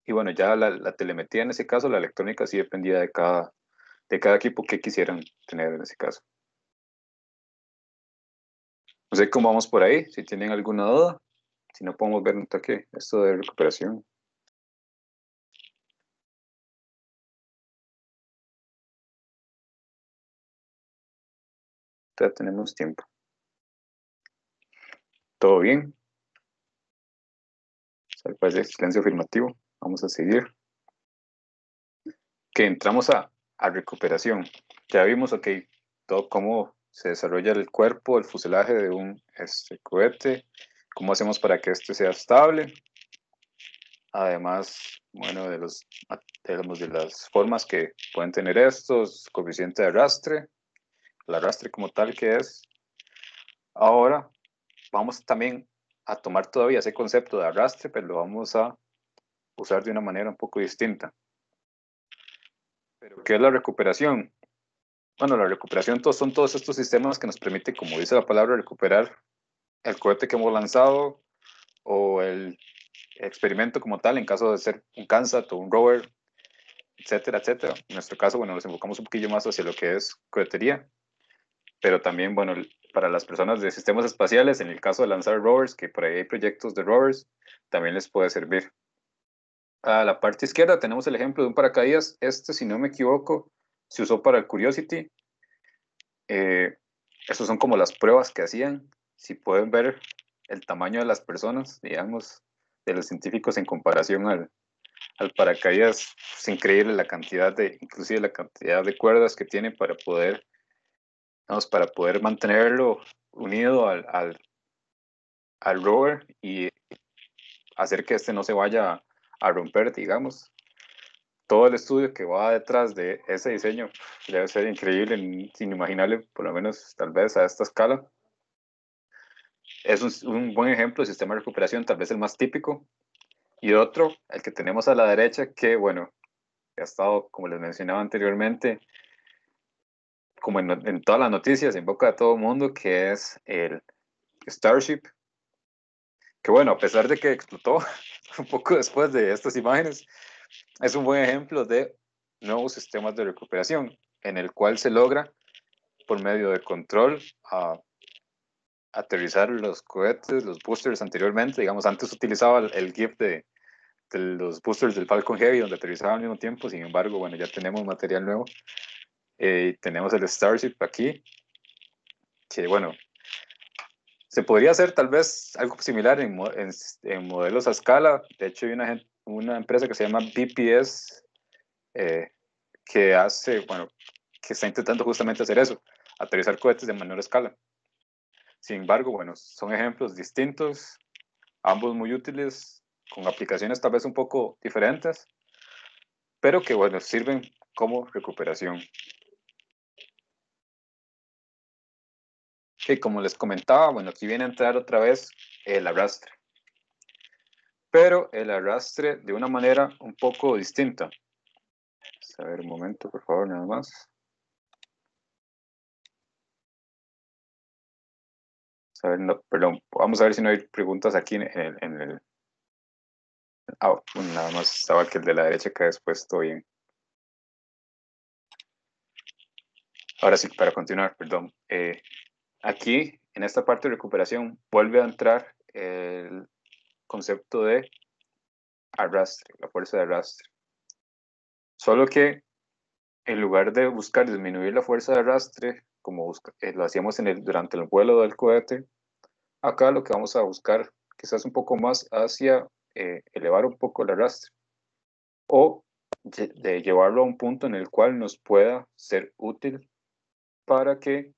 Y bueno, ya la telemetría en ese caso, la electrónica sí dependía de cada equipo que quisieran tener en ese caso. No sé cómo vamos por ahí, si tienen alguna duda, si no podemos ver un toque esto de recuperación. Ya tenemos tiempo. ¿Todo bien? Parece de silencio afirmativo. Vamos a seguir. Que entramos a recuperación. Ya vimos, ok, todo cómo se desarrolla el cuerpo, el fuselaje de un cohete, cómo hacemos para que este sea estable. Además, bueno, de las formas que pueden tener estos, coeficiente de arrastre, el arrastre como tal que es. Ahora vamos también a tomar todavía ese concepto de arrastre, pero lo vamos a usar de una manera un poco distinta. ¿Pero qué es la recuperación? Bueno, la recuperación son todos estos sistemas que nos permiten, como dice la palabra, recuperar el cohete que hemos lanzado o el experimento como tal, en caso de ser un CANSAT o un rover, etcétera, etcétera. En nuestro caso, bueno, nos enfocamos un poquillo más hacia lo que es cohetería, pero también, bueno, para las personas de sistemas espaciales, en el caso de lanzar rovers, que por ahí hay proyectos de rovers, también les puede servir. A la parte izquierda tenemos el ejemplo de un paracaídas. Si no me equivoco, se usó para el Curiosity. Esas son como las pruebas que hacían. Si pueden ver el tamaño de las personas, digamos, de los científicos en comparación al paracaídas, es increíble la cantidad inclusive la cantidad de cuerdas que tiene para poder mantenerlo unido al rover y hacer que este no se vaya a romper, digamos. Todo el estudio que va detrás de ese diseño debe ser increíble, inimaginable, por lo menos tal vez a esta escala. Es un buen ejemplo de sistema de recuperación, tal vez el más típico. Y otro, el que tenemos a la derecha, que bueno, ha estado, como les mencionaba anteriormente, como en todas las noticias, en boca de todo el mundo, que es el Starship, que bueno, a pesar de que explotó un poco después de estas imágenes, es un buen ejemplo de nuevos sistemas de recuperación, en el cual se logra, por medio de control, aterrizar los cohetes, los boosters anteriormente. Digamos, antes utilizaba el GIF de los boosters del Falcon Heavy, donde aterrizaban al mismo tiempo. Sin embargo, bueno, ya tenemos material nuevo. Tenemos el Starship aquí, que bueno, se podría hacer tal vez algo similar en modelos a escala. De hecho, hay una empresa que se llama BPS, que está intentando justamente hacer eso, aterrizar cohetes de menor escala. Sin embargo, bueno, son ejemplos distintos, ambos muy útiles, con aplicaciones tal vez un poco diferentes, pero que bueno, sirven como recuperación. Y como les comentaba, bueno, aquí viene a entrar otra vez el arrastre, pero el arrastre de una manera un poco distinta. A ver, un momento, por favor, nada más. A ver, no, perdón, vamos a ver si no hay preguntas aquí en el Nada más estaba que el de la derecha queda expuesto bien. Ahora sí, para continuar, perdón. Aquí, en esta parte de recuperación, vuelve a entrar el concepto de arrastre, la fuerza de arrastre. Solo que en lugar de buscar disminuir la fuerza de arrastre, como lo hacíamos durante el vuelo del cohete, acá lo que vamos a buscar quizás un poco más hacia elevar un poco el arrastre o de llevarlo a un punto en el cual nos pueda ser útil para que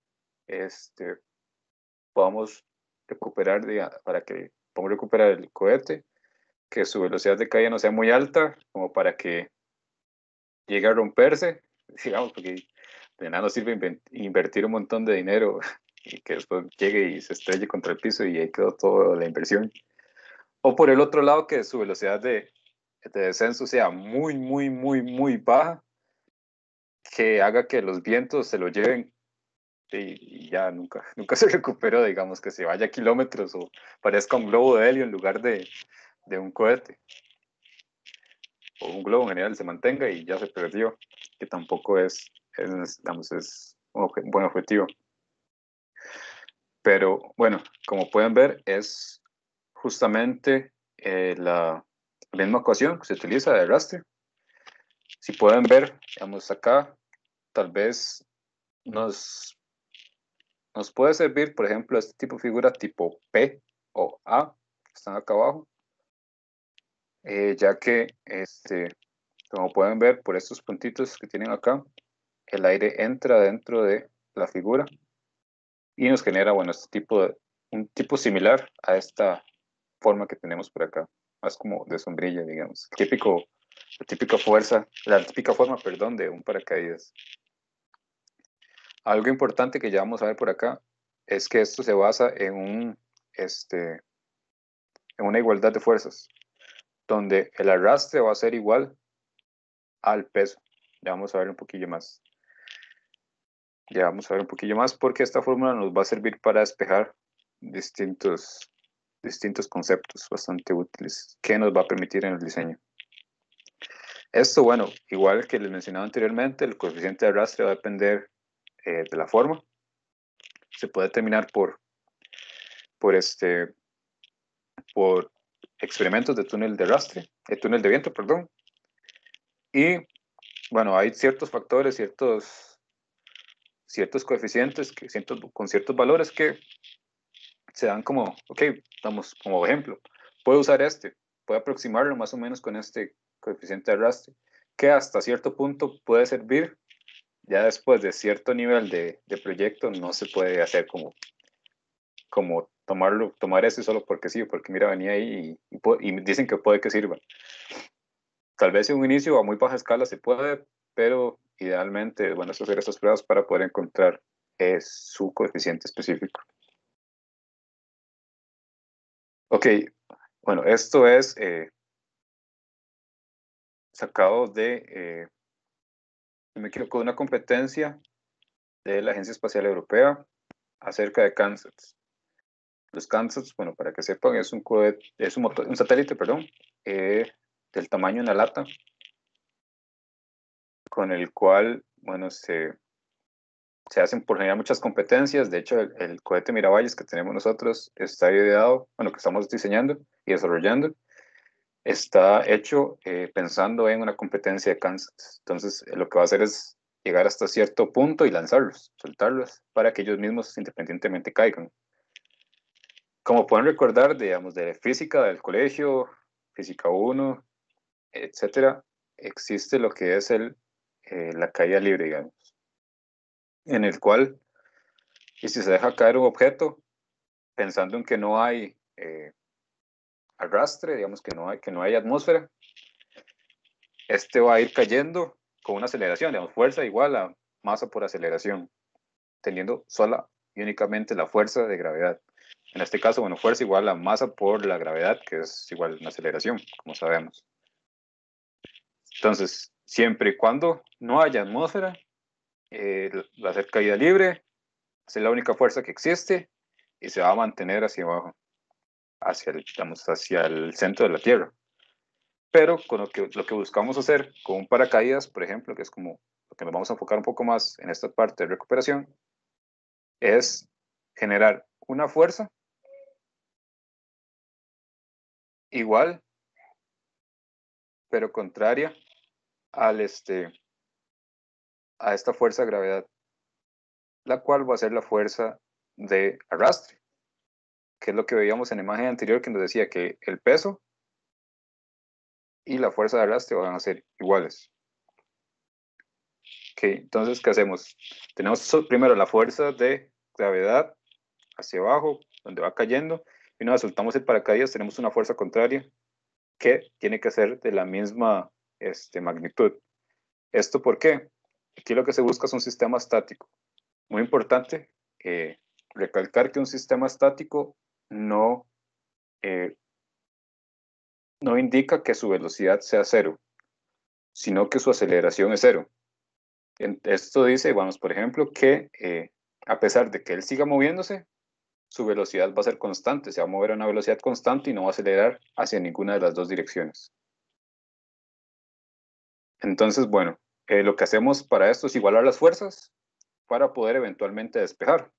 podamos recuperar, para que podamos recuperar el cohete, que su velocidad de caída no sea muy alta, como para que llegue a romperse, digamos, porque de nada nos sirve invertir un montón de dinero y que después llegue y se estrelle contra el piso y ahí quedó toda la inversión. O por el otro lado, que su velocidad de descenso sea muy, muy, muy, muy baja, que haga que los vientos se lo lleven y ya nunca se recuperó, digamos, que se vaya kilómetros o parezca un globo de helio en lugar de un cohete. O un globo en general se mantenga y ya se perdió, que tampoco es digamos, es un buen objetivo. Pero bueno, como pueden ver, es justamente la misma ecuación que se utiliza de arrastre. Si pueden ver, digamos acá, tal vez nos puede servir, por ejemplo, este tipo de figura tipo P o A, que están acá abajo, ya que, como pueden ver por estos puntitos que tienen acá, el aire entra dentro de la figura y nos genera, bueno, un tipo similar a esta forma que tenemos por acá, más como de sombrilla, digamos. La típica forma, perdón, de un paracaídas. Algo importante que ya vamos a ver por acá es que esto se basa en una igualdad de fuerzas, donde el arrastre va a ser igual al peso. Ya vamos a ver un poquillo más. Porque esta fórmula nos va a servir para despejar distintos conceptos bastante útiles que nos va a permitir en el diseño. Esto, bueno, igual que les mencionaba anteriormente, el coeficiente de arrastre va a depender de la forma. Se puede determinar por experimentos de túnel de viento, perdón. Y bueno, hay ciertos factores, ciertos coeficientes con ciertos valores que se dan como, ok, damos como ejemplo. Puedo usar puedo aproximarlo más o menos con este coeficiente de arrastre, que hasta cierto punto puede servir. Ya después de cierto nivel de proyecto no se puede hacer como tomar ese solo porque sí, porque mira, venía ahí y dicen que puede que sirva. Tal vez en un inicio a muy baja escala se puede, pero idealmente es bueno hacer estas pruebas para poder encontrar su coeficiente específico. Ok, bueno, esto es sacado de, me equivoco, de una competencia de la Agencia Espacial Europea acerca de CANSATs. Los CANSATs, bueno, para que sepan, es un satélite, perdón, del tamaño de una lata, con el cual, bueno, se hacen por generar muchas competencias. De hecho, el cohete Miravalles que tenemos nosotros está ideado, bueno, que estamos diseñando y desarrollando, está hecho pensando en una competencia de CANSATs. Entonces, lo que va a hacer es llegar hasta cierto punto y soltarlos, para que ellos mismos independientemente caigan. Como pueden recordar, digamos, de física del colegio, física 1, etcétera, existe lo que es la caída libre, digamos, en el cual, y si se deja caer un objeto, pensando en que no hay arrastre, digamos que no hay atmósfera, va a ir cayendo con una aceleración, digamos, fuerza igual a masa por aceleración, teniendo sola y únicamente la fuerza de gravedad. En este caso, bueno, fuerza igual a masa por la gravedad, que es igual a una aceleración, como sabemos. Entonces, siempre y cuando no haya atmósfera, va a ser caída libre, es la única fuerza que existe y se va a mantener hacia abajo, hacia el centro de la Tierra. pero con lo que buscamos hacer con un paracaídas, por ejemplo, que es como lo que nos vamos a enfocar un poco más en esta parte de recuperación, es generar una fuerza igual, pero contraria al a esta fuerza de gravedad, la cual va a ser la fuerza de arrastre, que es lo que veíamos en la imagen anterior que nos decía que el peso y la fuerza de arrastre van a ser iguales. Ok, entonces, ¿qué hacemos? Tenemos primero la fuerza de gravedad hacia abajo, donde va cayendo, y una vez soltamos el paracaídas, tenemos una fuerza contraria que tiene que ser de la misma magnitud. ¿Esto por qué? Aquí lo que se busca es un sistema estático. Muy importante recalcar que un sistema estático no indica que su velocidad sea cero, sino que su aceleración es cero. Esto dice, vamos, por ejemplo, que a pesar de que él siga moviéndose, su velocidad va a ser constante, se va a mover a una velocidad constante y no va a acelerar hacia ninguna de las dos direcciones. Entonces, bueno, lo que hacemos para esto es igualar las fuerzas para poder eventualmente despejar.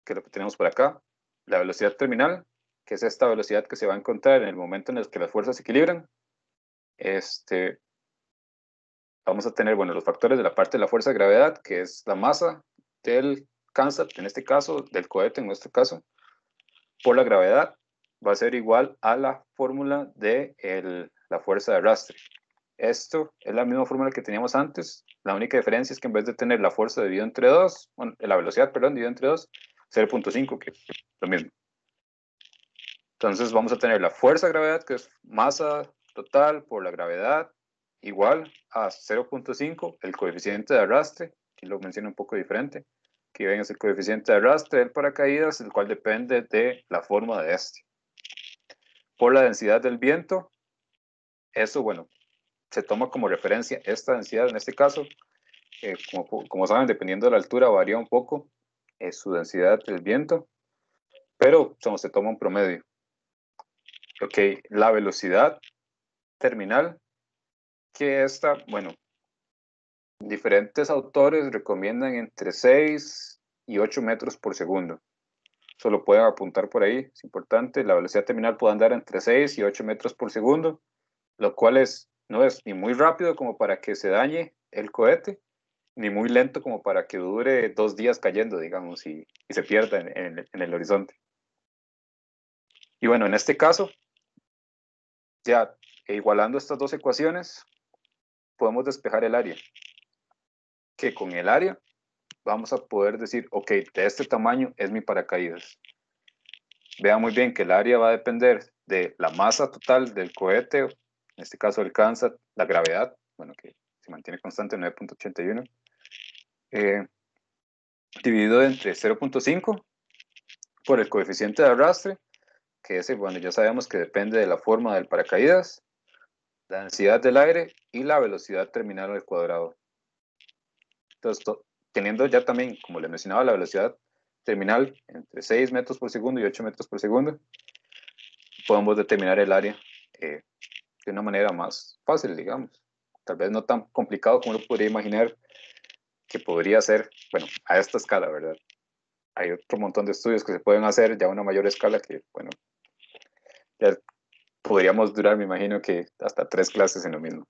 Que es lo que tenemos por acá, la velocidad terminal, que es esta velocidad que se va a encontrar en el momento en el que las fuerzas se equilibran. Vamos a tener, bueno, los factores de la parte de la fuerza de gravedad, que es la masa del CANSAT, en este caso, del cohete en nuestro caso, por la gravedad, va a ser igual a la fórmula de la fuerza de arrastre. Esto es la misma fórmula que teníamos antes, la única diferencia es que en vez de tener la fuerza dividido entre 2, bueno, la velocidad, perdón, dividido entre 2, 0.5, que es lo mismo. Entonces vamos a tener la fuerza de gravedad, que es masa total por la gravedad, igual a 0.5, el coeficiente de arrastre, aquí lo menciono un poco diferente, que ven es el coeficiente de arrastre del paracaídas, el cual depende de la forma de por la densidad del viento. Eso, bueno, se toma como referencia esta densidad en este caso, como saben, dependiendo de la altura varía un poco su densidad del viento, pero se toma un promedio. Ok, la velocidad terminal, que esta, bueno, diferentes autores recomiendan entre 6 y 8 metros por segundo. Solo pueden apuntar por ahí, es importante. La velocidad terminal puede andar entre 6 y 8 metros por segundo, lo cual no es ni muy rápido como para que se dañe el cohete, ni muy lento como para que dure 2 días cayendo, digamos, y se pierda en el horizonte. Y bueno, en este caso, ya igualando estas dos ecuaciones, podemos despejar el área. Que con el área vamos a poder decir, ok, de este tamaño es mi paracaídas. Vean muy bien que el área va a depender de la masa total del cohete, en este caso el CANSAT, la gravedad, bueno, que se mantiene constante en 9.81, dividido entre 0.5 por el coeficiente de arrastre, que ese, bueno, ya sabemos que depende de la forma del paracaídas, la densidad del aire y la velocidad terminal al cuadrado. Entonces, teniendo ya también, como les mencionaba, la velocidad terminal entre 6 metros por segundo y 8 metros por segundo, podemos determinar el área de una manera más fácil, digamos. Tal vez no tan complicado como uno podría imaginar que podría ser, bueno, a esta escala, ¿verdad? Hay otro montón de estudios que se pueden hacer ya a una mayor escala que, bueno, ya podríamos durar, me imagino que hasta 3 clases en lo mismo.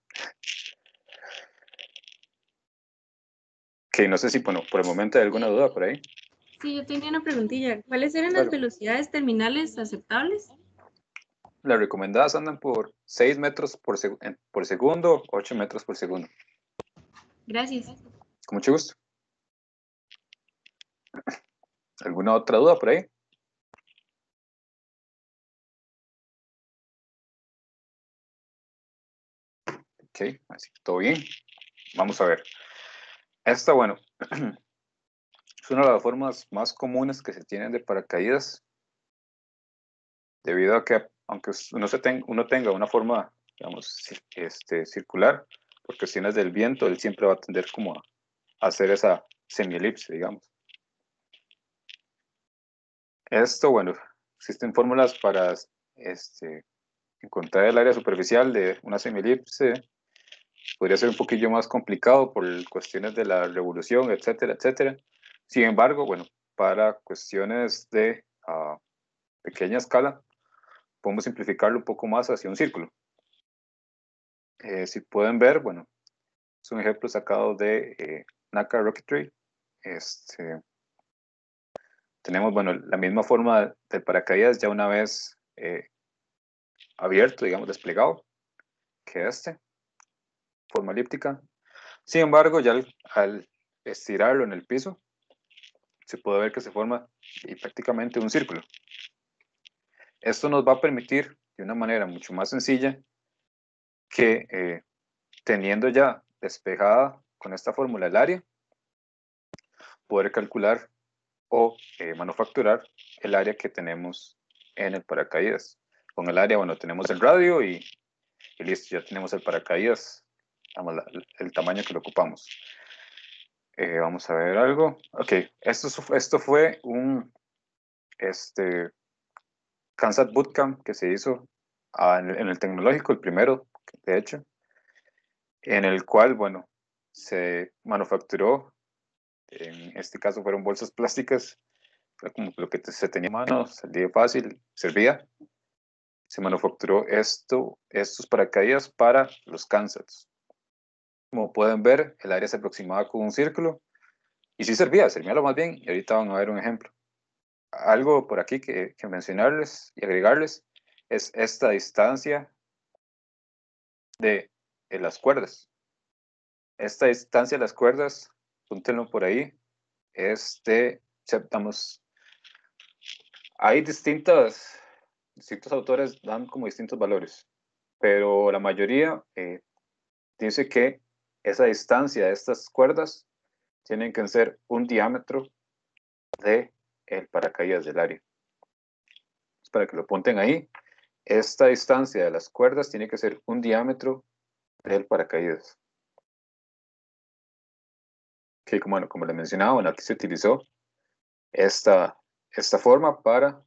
Que no sé si, bueno, por el momento hay alguna duda por ahí. Sí, yo tenía una preguntilla. ¿Cuáles eran las velocidades terminales aceptables? Las recomendadas andan por 6 metros por segundo, 8 metros por segundo. Gracias. Con mucho gusto. ¿Alguna otra duda por ahí? Ok, así que todo bien. Vamos a ver. Esta, bueno, es una de las formas más comunes que se tienen de paracaídas, debido a que, aunque uno tenga una forma, digamos, circular, por cuestiones del viento, él siempre va a tender como a hacer esa semielipse, digamos. Esto, bueno, existen fórmulas para encontrar el área superficial de una semilipse podría ser un poquillo más complicado por cuestiones de la revolución, etcétera, etcétera. Sin embargo, bueno, para cuestiones de pequeña escala, podemos simplificarlo un poco más hacia un círculo. Si pueden ver, bueno, es un ejemplo sacado de NACA Rocketry. Tenemos, bueno, la misma forma del paracaídas ya una vez abierto, digamos, desplegado, que forma elíptica. Sin embargo, ya al estirarlo en el piso, se puede ver que se forma prácticamente un círculo. Esto nos va a permitir, de una manera mucho más sencilla, que teniendo ya despejada con esta fórmula el área, poder calcular o manufacturar el área que tenemos en el paracaídas. Con el área, bueno, tenemos el radio y listo, ya tenemos el paracaídas, el tamaño que lo ocupamos. Vamos a ver algo. Ok, esto fue un Kansas Bootcamp que se hizo en el tecnológico, el primero, de hecho, en el cual, bueno, se manufacturó, en este caso fueron bolsas plásticas, como lo que se tenía en mano, salía fácil, servía. Se manufacturó estos paracaídas para los Kansas. Como pueden ver, el área se aproximaba con un círculo y sí servía lo más bien, y ahorita van a ver un ejemplo. Algo por aquí que mencionarles y agregarles es esta distancia de las cuerdas. Esta distancia de las cuerdas, apúntenlo por ahí, hay distintos autores dan como distintos valores, pero la mayoría dice que esa distancia de estas cuerdas tienen que ser un diámetro de el paracaídas del área. Para que lo apunten ahí, esta distancia de las cuerdas tiene que ser un diámetro del paracaídas. Que como les mencionaba, bueno, aquí se utilizó esta forma para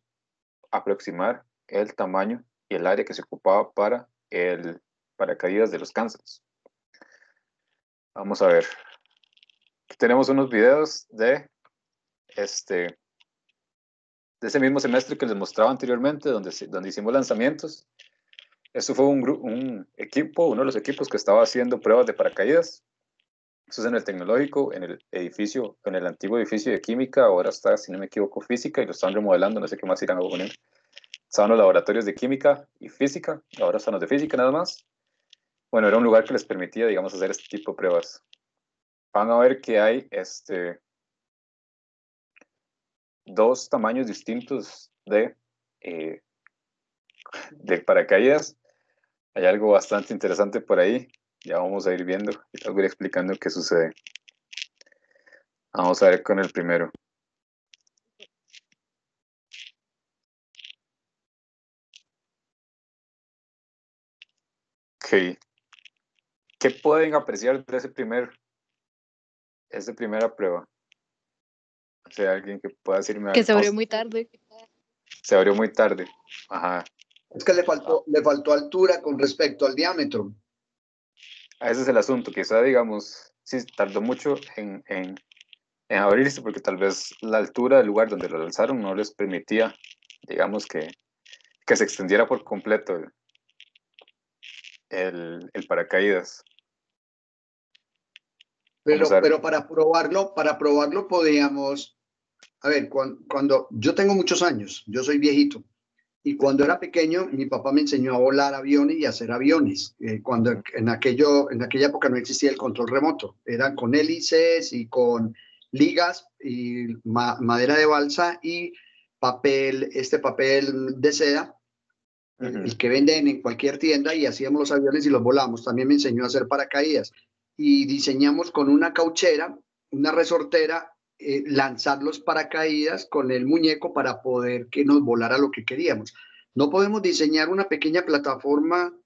aproximar el tamaño y el área que se ocupaba para el paracaídas de los Kansas. Vamos a ver. Aquí tenemos unos videos de ese mismo semestre que les mostraba anteriormente, donde hicimos lanzamientos. Esto fue uno de los equipos que estaba haciendo pruebas de paracaídas. Esto es en el tecnológico, en el antiguo edificio de química, ahora está, si no me equivoco, física, y lo están remodelando, no sé qué más irán a poner. Estaban los laboratorios de química y física, ahora están los de física nada más. Bueno, era un lugar que les permitía, digamos, hacer este tipo de pruebas. Van a ver que hay dos tamaños distintos de paracaídas. Hay algo bastante interesante por ahí. Ya vamos a ir viendo y les voy a ir explicando qué sucede. Vamos a ver con el primero. Ok. ¿Qué pueden apreciar de esa primera prueba? O sea, alguien que pueda decirme Que algo. se abrió muy tarde. Se abrió muy tarde. Ajá. Es que le faltó altura con respecto al diámetro. Ese es el asunto. Quizá, digamos, sí, tardó mucho en abrirse porque tal vez la altura del lugar donde lo lanzaron no les permitía, digamos, que se extendiera por completo el paracaídas. Pero para probarlo podíamos, a ver, cuando yo tengo muchos años, yo soy viejito, y cuando era pequeño mi papá me enseñó a volar aviones y a hacer aviones, cuando en aquella época no existía el control remoto, eran con hélices y con ligas y madera de balsa y papel de seda, el que venden en cualquier tienda, y hacíamos los aviones y los volamos. También me enseñó a hacer paracaídas y diseñamos con una cauchera, una resortera, lanzar los paracaídas con el muñeco para poder que nos volara lo que queríamos. No podemos diseñar una pequeña plataforma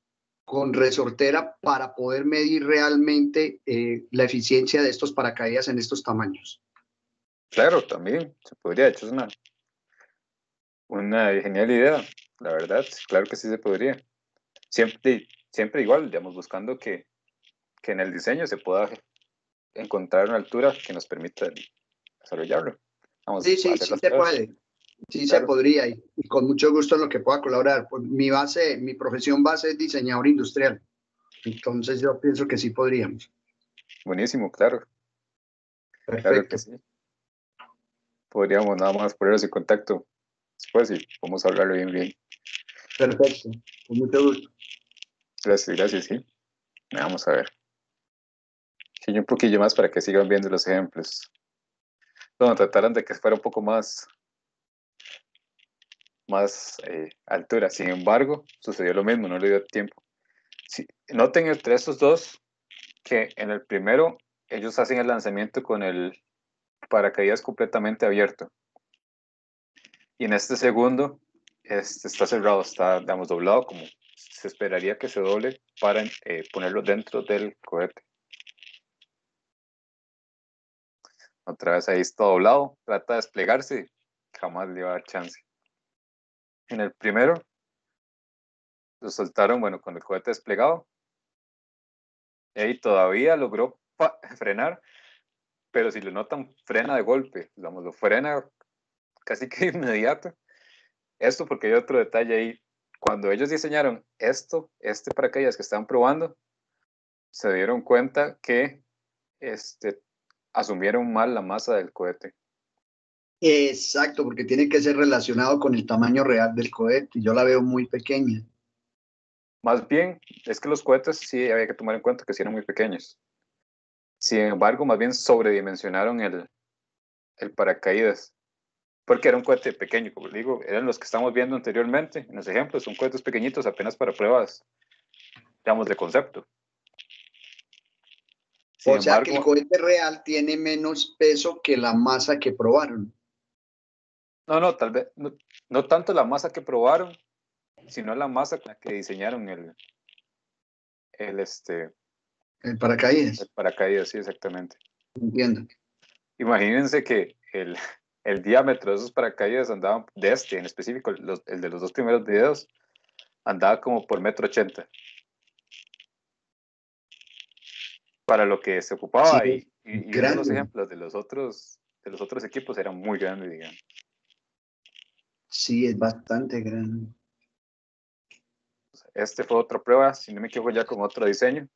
con resortera para poder medir realmente la eficiencia de estos paracaídas en estos tamaños. Claro, también se podría. De hecho, es una genial idea, la verdad. Claro que sí se podría. siempre igual, digamos, buscando que en el diseño se pueda encontrar una altura que nos permita desarrollarlo. Vamos Sí, a hacer sí las se pruebas. puede. Sí se Claro. podría y con mucho gusto en lo que pueda colaborar. Pues mi profesión base es diseñador industrial. Entonces yo pienso que sí podríamos. Buenísimo, claro. Claro Perfecto. que sí. Podríamos nada más ponernos en contacto después y vamos a hablarlo bien. Perfecto. Con mucho gusto. Gracias, sí. Vamos a ver. Sí, un poquillo más para que sigan viendo los ejemplos. Bueno, trataran de que fuera un poco más altura. Sin embargo, sucedió lo mismo, no le dio tiempo. Sí, noten entre estos dos que en el primero ellos hacen el lanzamiento con el paracaídas completamente abierto. Y en este segundo está cerrado, está, digamos, doblado, como se esperaría que se doble para ponerlo dentro del cohete. Otra vez ahí está doblado, trata de desplegarse, jamás le va a dar chance. En el primero, lo soltaron, bueno, con el cohete desplegado. Y todavía logró frenar, pero si lo notan, frena de golpe, digamos, lo frena casi que inmediato. Esto porque hay otro detalle ahí. Cuando ellos diseñaron este paracaídas que estaban probando, se dieron cuenta que asumieron mal la masa del cohete. Exacto, porque tiene que ser relacionado con el tamaño real del cohete. Yo la veo muy pequeña. Más bien, es que los cohetes sí había que tomar en cuenta que sí eran muy pequeños. Sin embargo, más bien sobredimensionaron el paracaídas, porque era un cohete pequeño, como digo, eran los que estamos viendo anteriormente en los ejemplos, son cohetes pequeñitos apenas para pruebas, digamos, de concepto. Sin O sea que el embargo, cohete real tiene menos peso que la masa que probaron. no, tal vez, no tanto la masa que probaron, sino la masa con la que diseñaron el paracaídas. El paracaídas, sí, exactamente. Entiendo. Imagínense que el diámetro de esos paracaídas andaban, en específico, el de los dos primeros videos, andaba como por 1,80 m. Para lo que se ocupaba Sí, y viendo los grande. ejemplos de los otros equipos, era muy grande, digamos. Sí, es bastante grande. Este fue otra prueba, si no me equivoco, ya con otro diseño.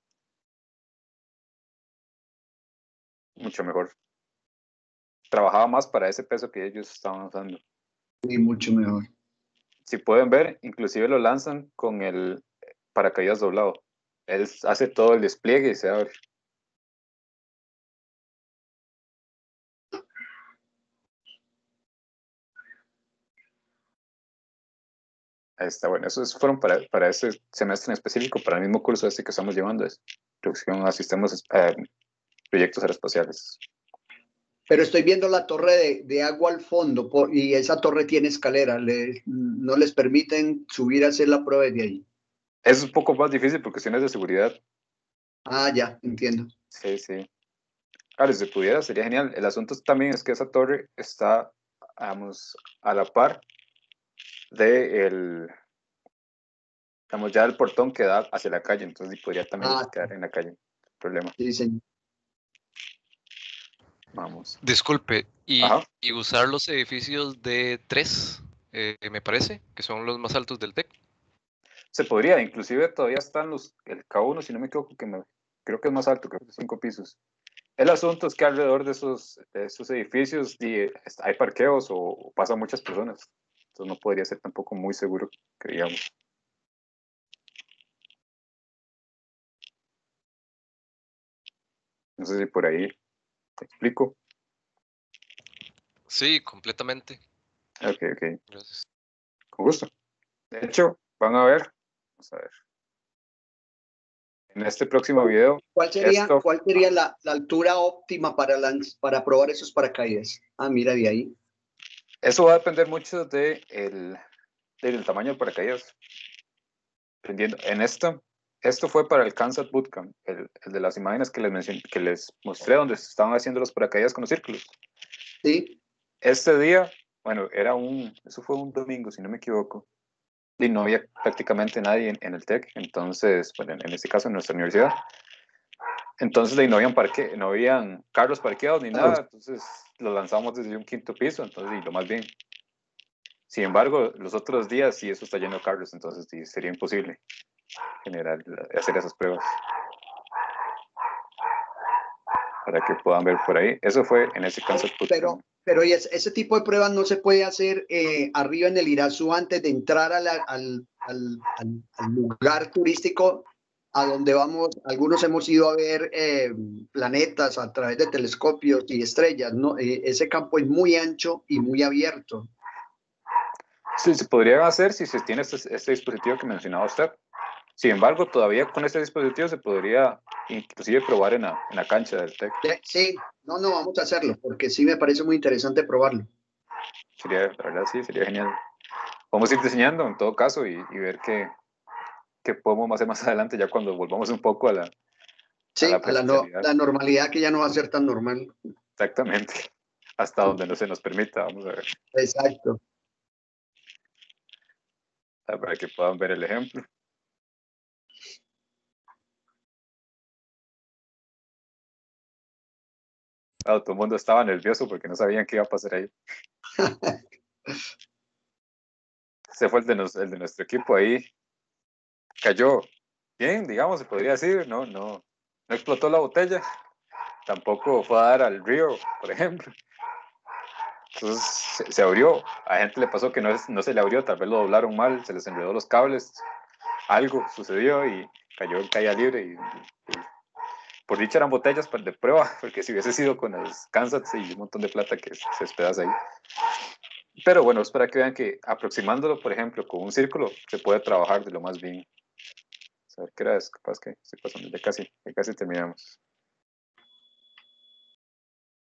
Mucho mejor. Trabajaba más para ese peso que ellos estaban usando. Sí, mucho mejor. Si pueden ver, inclusive lo lanzan con el paracaídas doblado. Él hace todo el despliegue y se abre. Ahí está, bueno, esos fueron para ese semestre en específico, para el mismo curso que estamos llevando, es Introducción a Sistemas, Proyectos Aeroespaciales. Pero estoy viendo la torre de agua al fondo y esa torre tiene escalera. No les permiten subir a hacer la prueba de ahí. Es un poco más difícil por cuestiones de seguridad. Ah, ya, entiendo. Sí. Claro, si se pudiera, sería genial. El asunto también es que esa torre está, vamos, a la par de digamos, ya el portón que da hacia la calle, entonces podría también quedar en la calle. Problema. Sí, señor. Vamos. Disculpe, y usar los edificios de 3, me parece, que son los más altos del TEC. Se podría, inclusive todavía están el K1, si no me equivoco, creo que es más alto, creo que 5 pisos. El asunto es que alrededor de esos edificios hay parqueos o pasan muchas personas, entonces no podría ser tampoco muy seguro, que digamos. No sé si por ahí te explico. Sí, completamente. Ok. Gracias. Con gusto. De hecho, vamos a ver. En este próximo video. ¿Cuál sería la altura óptima para probar esos paracaídas? Ah, mira, de ahí. Eso va a depender mucho del tamaño del paracaídas. Dependiendo. Esto fue para el Kansas Bootcamp, el de las imágenes que les mostré, donde se estaban haciendo los paracaídas con los círculos. Sí. Este día, bueno, eso fue un domingo, si no me equivoco. y no había prácticamente nadie en el TEC, entonces, bueno, en este caso en nuestra universidad. Entonces no habían no habían carros parqueados ni nada, entonces lo lanzamos desde un quinto piso, entonces y lo más bien. Sin embargo, los otros días sí eso está lleno de carros, entonces sí, sería imposible hacer esas pruebas. Para que puedan ver por ahí. Eso fue en ese caso. Pero ese tipo de pruebas no se puede hacer arriba en el Irazú antes de entrar al lugar turístico a donde vamos. Algunos hemos ido a ver planetas a través de telescopios y estrellas, ¿no? Ese campo es muy ancho y muy abierto. Sí, se podría hacer si se tiene este dispositivo que mencionaba usted. Sin embargo, todavía con este dispositivo se podría inclusive probar en la cancha del TEC. Sí, no, vamos a hacerlo, porque sí me parece muy interesante probarlo. Sería, la verdad, sí, sería genial. Vamos a ir diseñando en todo caso y ver qué podemos hacer más adelante, ya cuando volvamos un poco a la normalidad, que ya no va a ser tan normal. Exactamente. Hasta donde no se nos permita, vamos a ver. Exacto. Para que puedan ver el ejemplo. Todo el mundo estaba nervioso porque no sabían qué iba a pasar ahí. Ese fue el de nuestro equipo ahí. Cayó bien, digamos, se podría decir. No explotó la botella. Tampoco fue a dar al río, por ejemplo. Entonces se abrió. A gente le pasó que no se le abrió, tal vez lo doblaron mal, se les enredó los cables. Algo sucedió y cayó en caída libre. Y por dicha eran botellas de prueba, porque si hubiese sido con las Kansas y un montón de plata que se despedaza ahí. Pero bueno, es para que vean que aproximándolo, por ejemplo, con un círculo, se puede trabajar de lo más bien. A ver qué era, es capaz que estoy pasando, ya casi terminamos.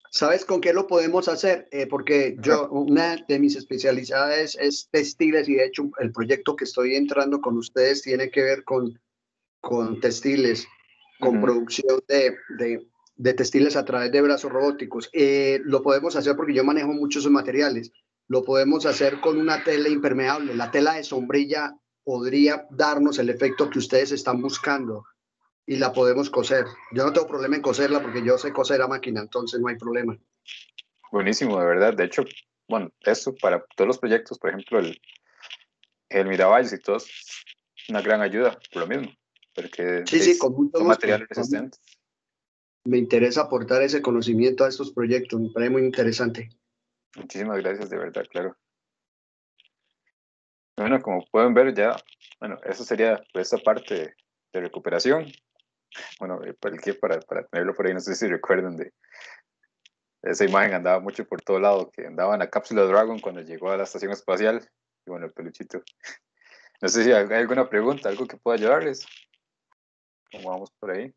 ¿Sabes con qué lo podemos hacer? Porque una de mis especialidades es textiles y de hecho el proyecto que estoy entrando con ustedes tiene que ver con textiles, con producción de textiles a través de brazos robóticos. Lo podemos hacer porque yo manejo muchos materiales. Lo podemos hacer con una tela impermeable. La tela de sombrilla podría darnos el efecto que ustedes están buscando y la podemos coser. Yo no tengo problema en coserla porque yo sé coser a máquina, entonces no hay problema. Buenísimo, de verdad. De hecho, bueno, eso para todos los proyectos, por ejemplo, el Miravalles y todos, una gran ayuda, por lo mismo, porque sí, con mucho son gusto. materiales resistentes. Me interesa aportar ese conocimiento a estos proyectos, me parece muy interesante. Muchísimas gracias, de verdad, claro. Bueno, como pueden ver ya, bueno, eso sería esta parte de recuperación. Bueno, para tenerlo por ahí, no sé si recuerdan de esa imagen, andaba mucho por todo lado, que andaba en la cápsula Dragon cuando llegó a la estación espacial, y bueno, el peluchito. No sé si hay alguna pregunta, algo que pueda ayudarles. ¿Cómo vamos por ahí?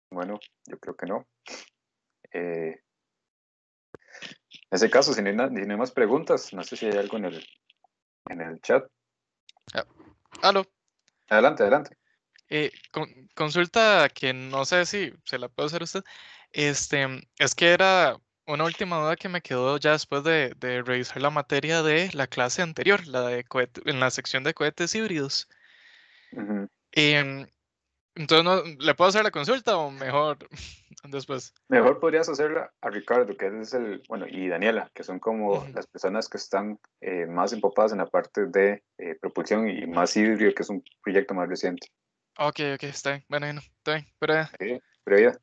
Bueno, yo creo que no. En ese caso, si no hay más preguntas, no sé si hay algo en el chat. Aló. Adelante. Consulta que no sé si se la puede hacer usted. Es que era una última duda que me quedó ya después de revisar la materia de la clase anterior, en la sección de cohetes híbridos. Entonces, ¿le puedo hacer la consulta o mejor después? Mejor podrías hacerla a Ricardo, que es y Daniela, que son como las personas que están más empapadas en la parte de propulsión y más híbrido, que es un proyecto más reciente. Ok, está bien. Bueno, está bien. Previa.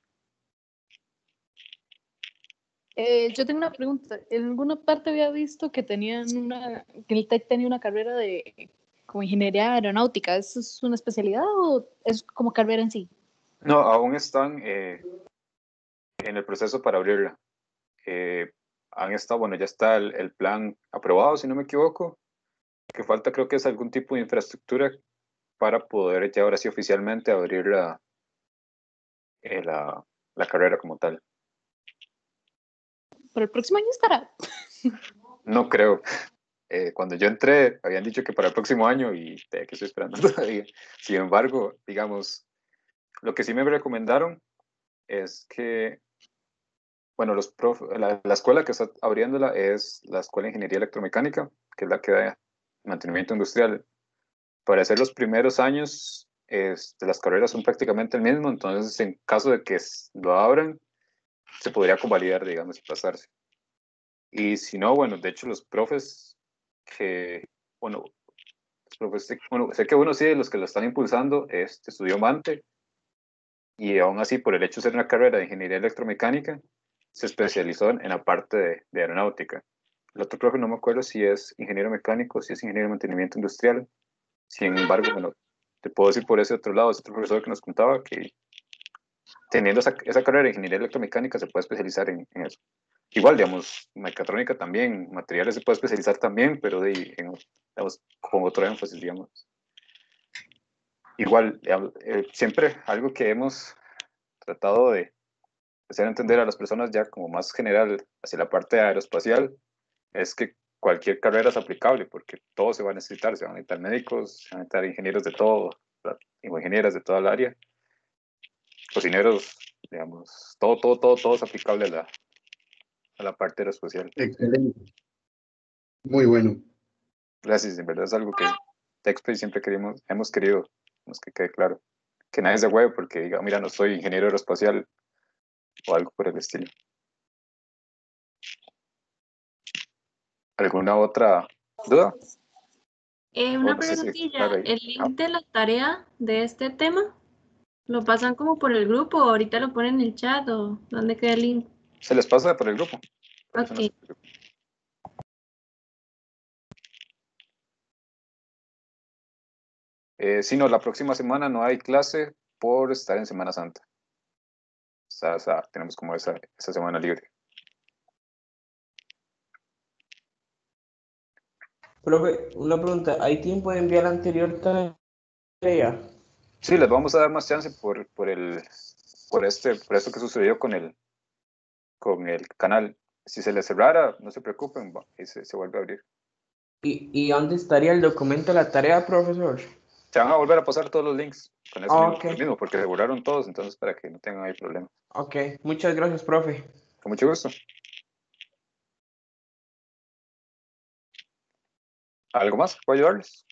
Yo tengo una pregunta. En alguna parte había visto que que el TEC tenía una carrera de como ingeniería aeronáutica. ¿Eso es una especialidad o es como carrera en sí? No, aún están en el proceso para abrirla. Ya está el plan aprobado, si no me equivoco. Lo que falta creo que es algún tipo de infraestructura para poder ya ahora sí oficialmente abrir la carrera como tal. ¿Para el próximo año estará? No creo. Cuando yo entré, habían dicho que para el próximo año y que estoy esperando todavía. Sin embargo, digamos, lo que sí me recomendaron es que, bueno, la escuela que está abriéndola es la Escuela de Ingeniería Electromecánica, que es la que da mantenimiento industrial. Para hacer los primeros años, las carreras son prácticamente el mismo, entonces en caso de que lo abran, se podría convalidar, digamos, y pasarse. Y si no, bueno, de hecho los profes que, bueno, sé que uno sí de los que lo están impulsando estudió Mante, y aún así, por el hecho de ser una carrera de ingeniería electromecánica, se especializó en la parte de aeronáutica. El otro profe no me acuerdo si es ingeniero mecánico, si es ingeniero de mantenimiento industrial. Sin embargo, bueno, te puedo decir por ese otro lado, ese otro profesor que nos contaba que teniendo esa carrera de ingeniería electromecánica se puede especializar en eso. Igual, digamos, mecatrónica también, materiales se puede especializar también, pero digamos, con otro énfasis, digamos. Igual, siempre algo que hemos tratado de hacer entender a las personas ya como más general hacia la parte aeroespacial es que cualquier carrera es aplicable porque todo se va a necesitar, se van a necesitar médicos, se van a necesitar ingenieros de todo, ingenieras de toda el área, cocineros, digamos, todo es aplicable a la parte aeroespacial. Excelente. Muy bueno. Gracias, en verdad es algo que TechSpace siempre hemos querido que quede claro. Que nadie se hueve porque diga, mira, no soy ingeniero aeroespacial o algo por el estilo. ¿Alguna otra duda? Una preguntilla, ¿el link de la tarea de este tema lo pasan como por el grupo o ahorita lo ponen en el chat o dónde queda el link? Se les pasa por el grupo. Ok. Sí, no, la próxima semana no hay clase por estar en Semana Santa. O sea, tenemos como esa semana libre. Profe, una pregunta, ¿hay tiempo de enviar la anterior tarea? Sí, les vamos a dar más chance por esto que sucedió con el canal. Si se les cerrara, no se preocupen, se vuelve a abrir. ¿Y dónde estaría el documento de la tarea, profesor? Se van a volver a pasar todos los links con eso Okay. mismo, porque se borraron todos, entonces para que no tengan ahí problemas. Ok, muchas gracias, profe. Con mucho gusto. ¿Algo más? ¿Puedo ayudarles?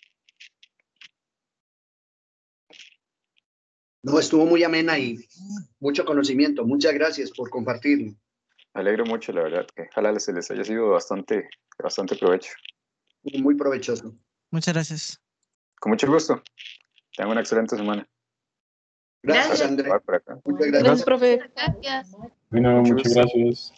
No, estuvo muy amena y mucho conocimiento. Muchas gracias por compartirlo. Me alegro mucho, la verdad, que ojalá se les haya sido bastante provecho. Muy provechoso. Muchas gracias. Con mucho gusto. Tengan una excelente semana. Gracias, Andrés. Por acá. Muchas Gracias, profe. Gracias. Bueno, muchas gracias.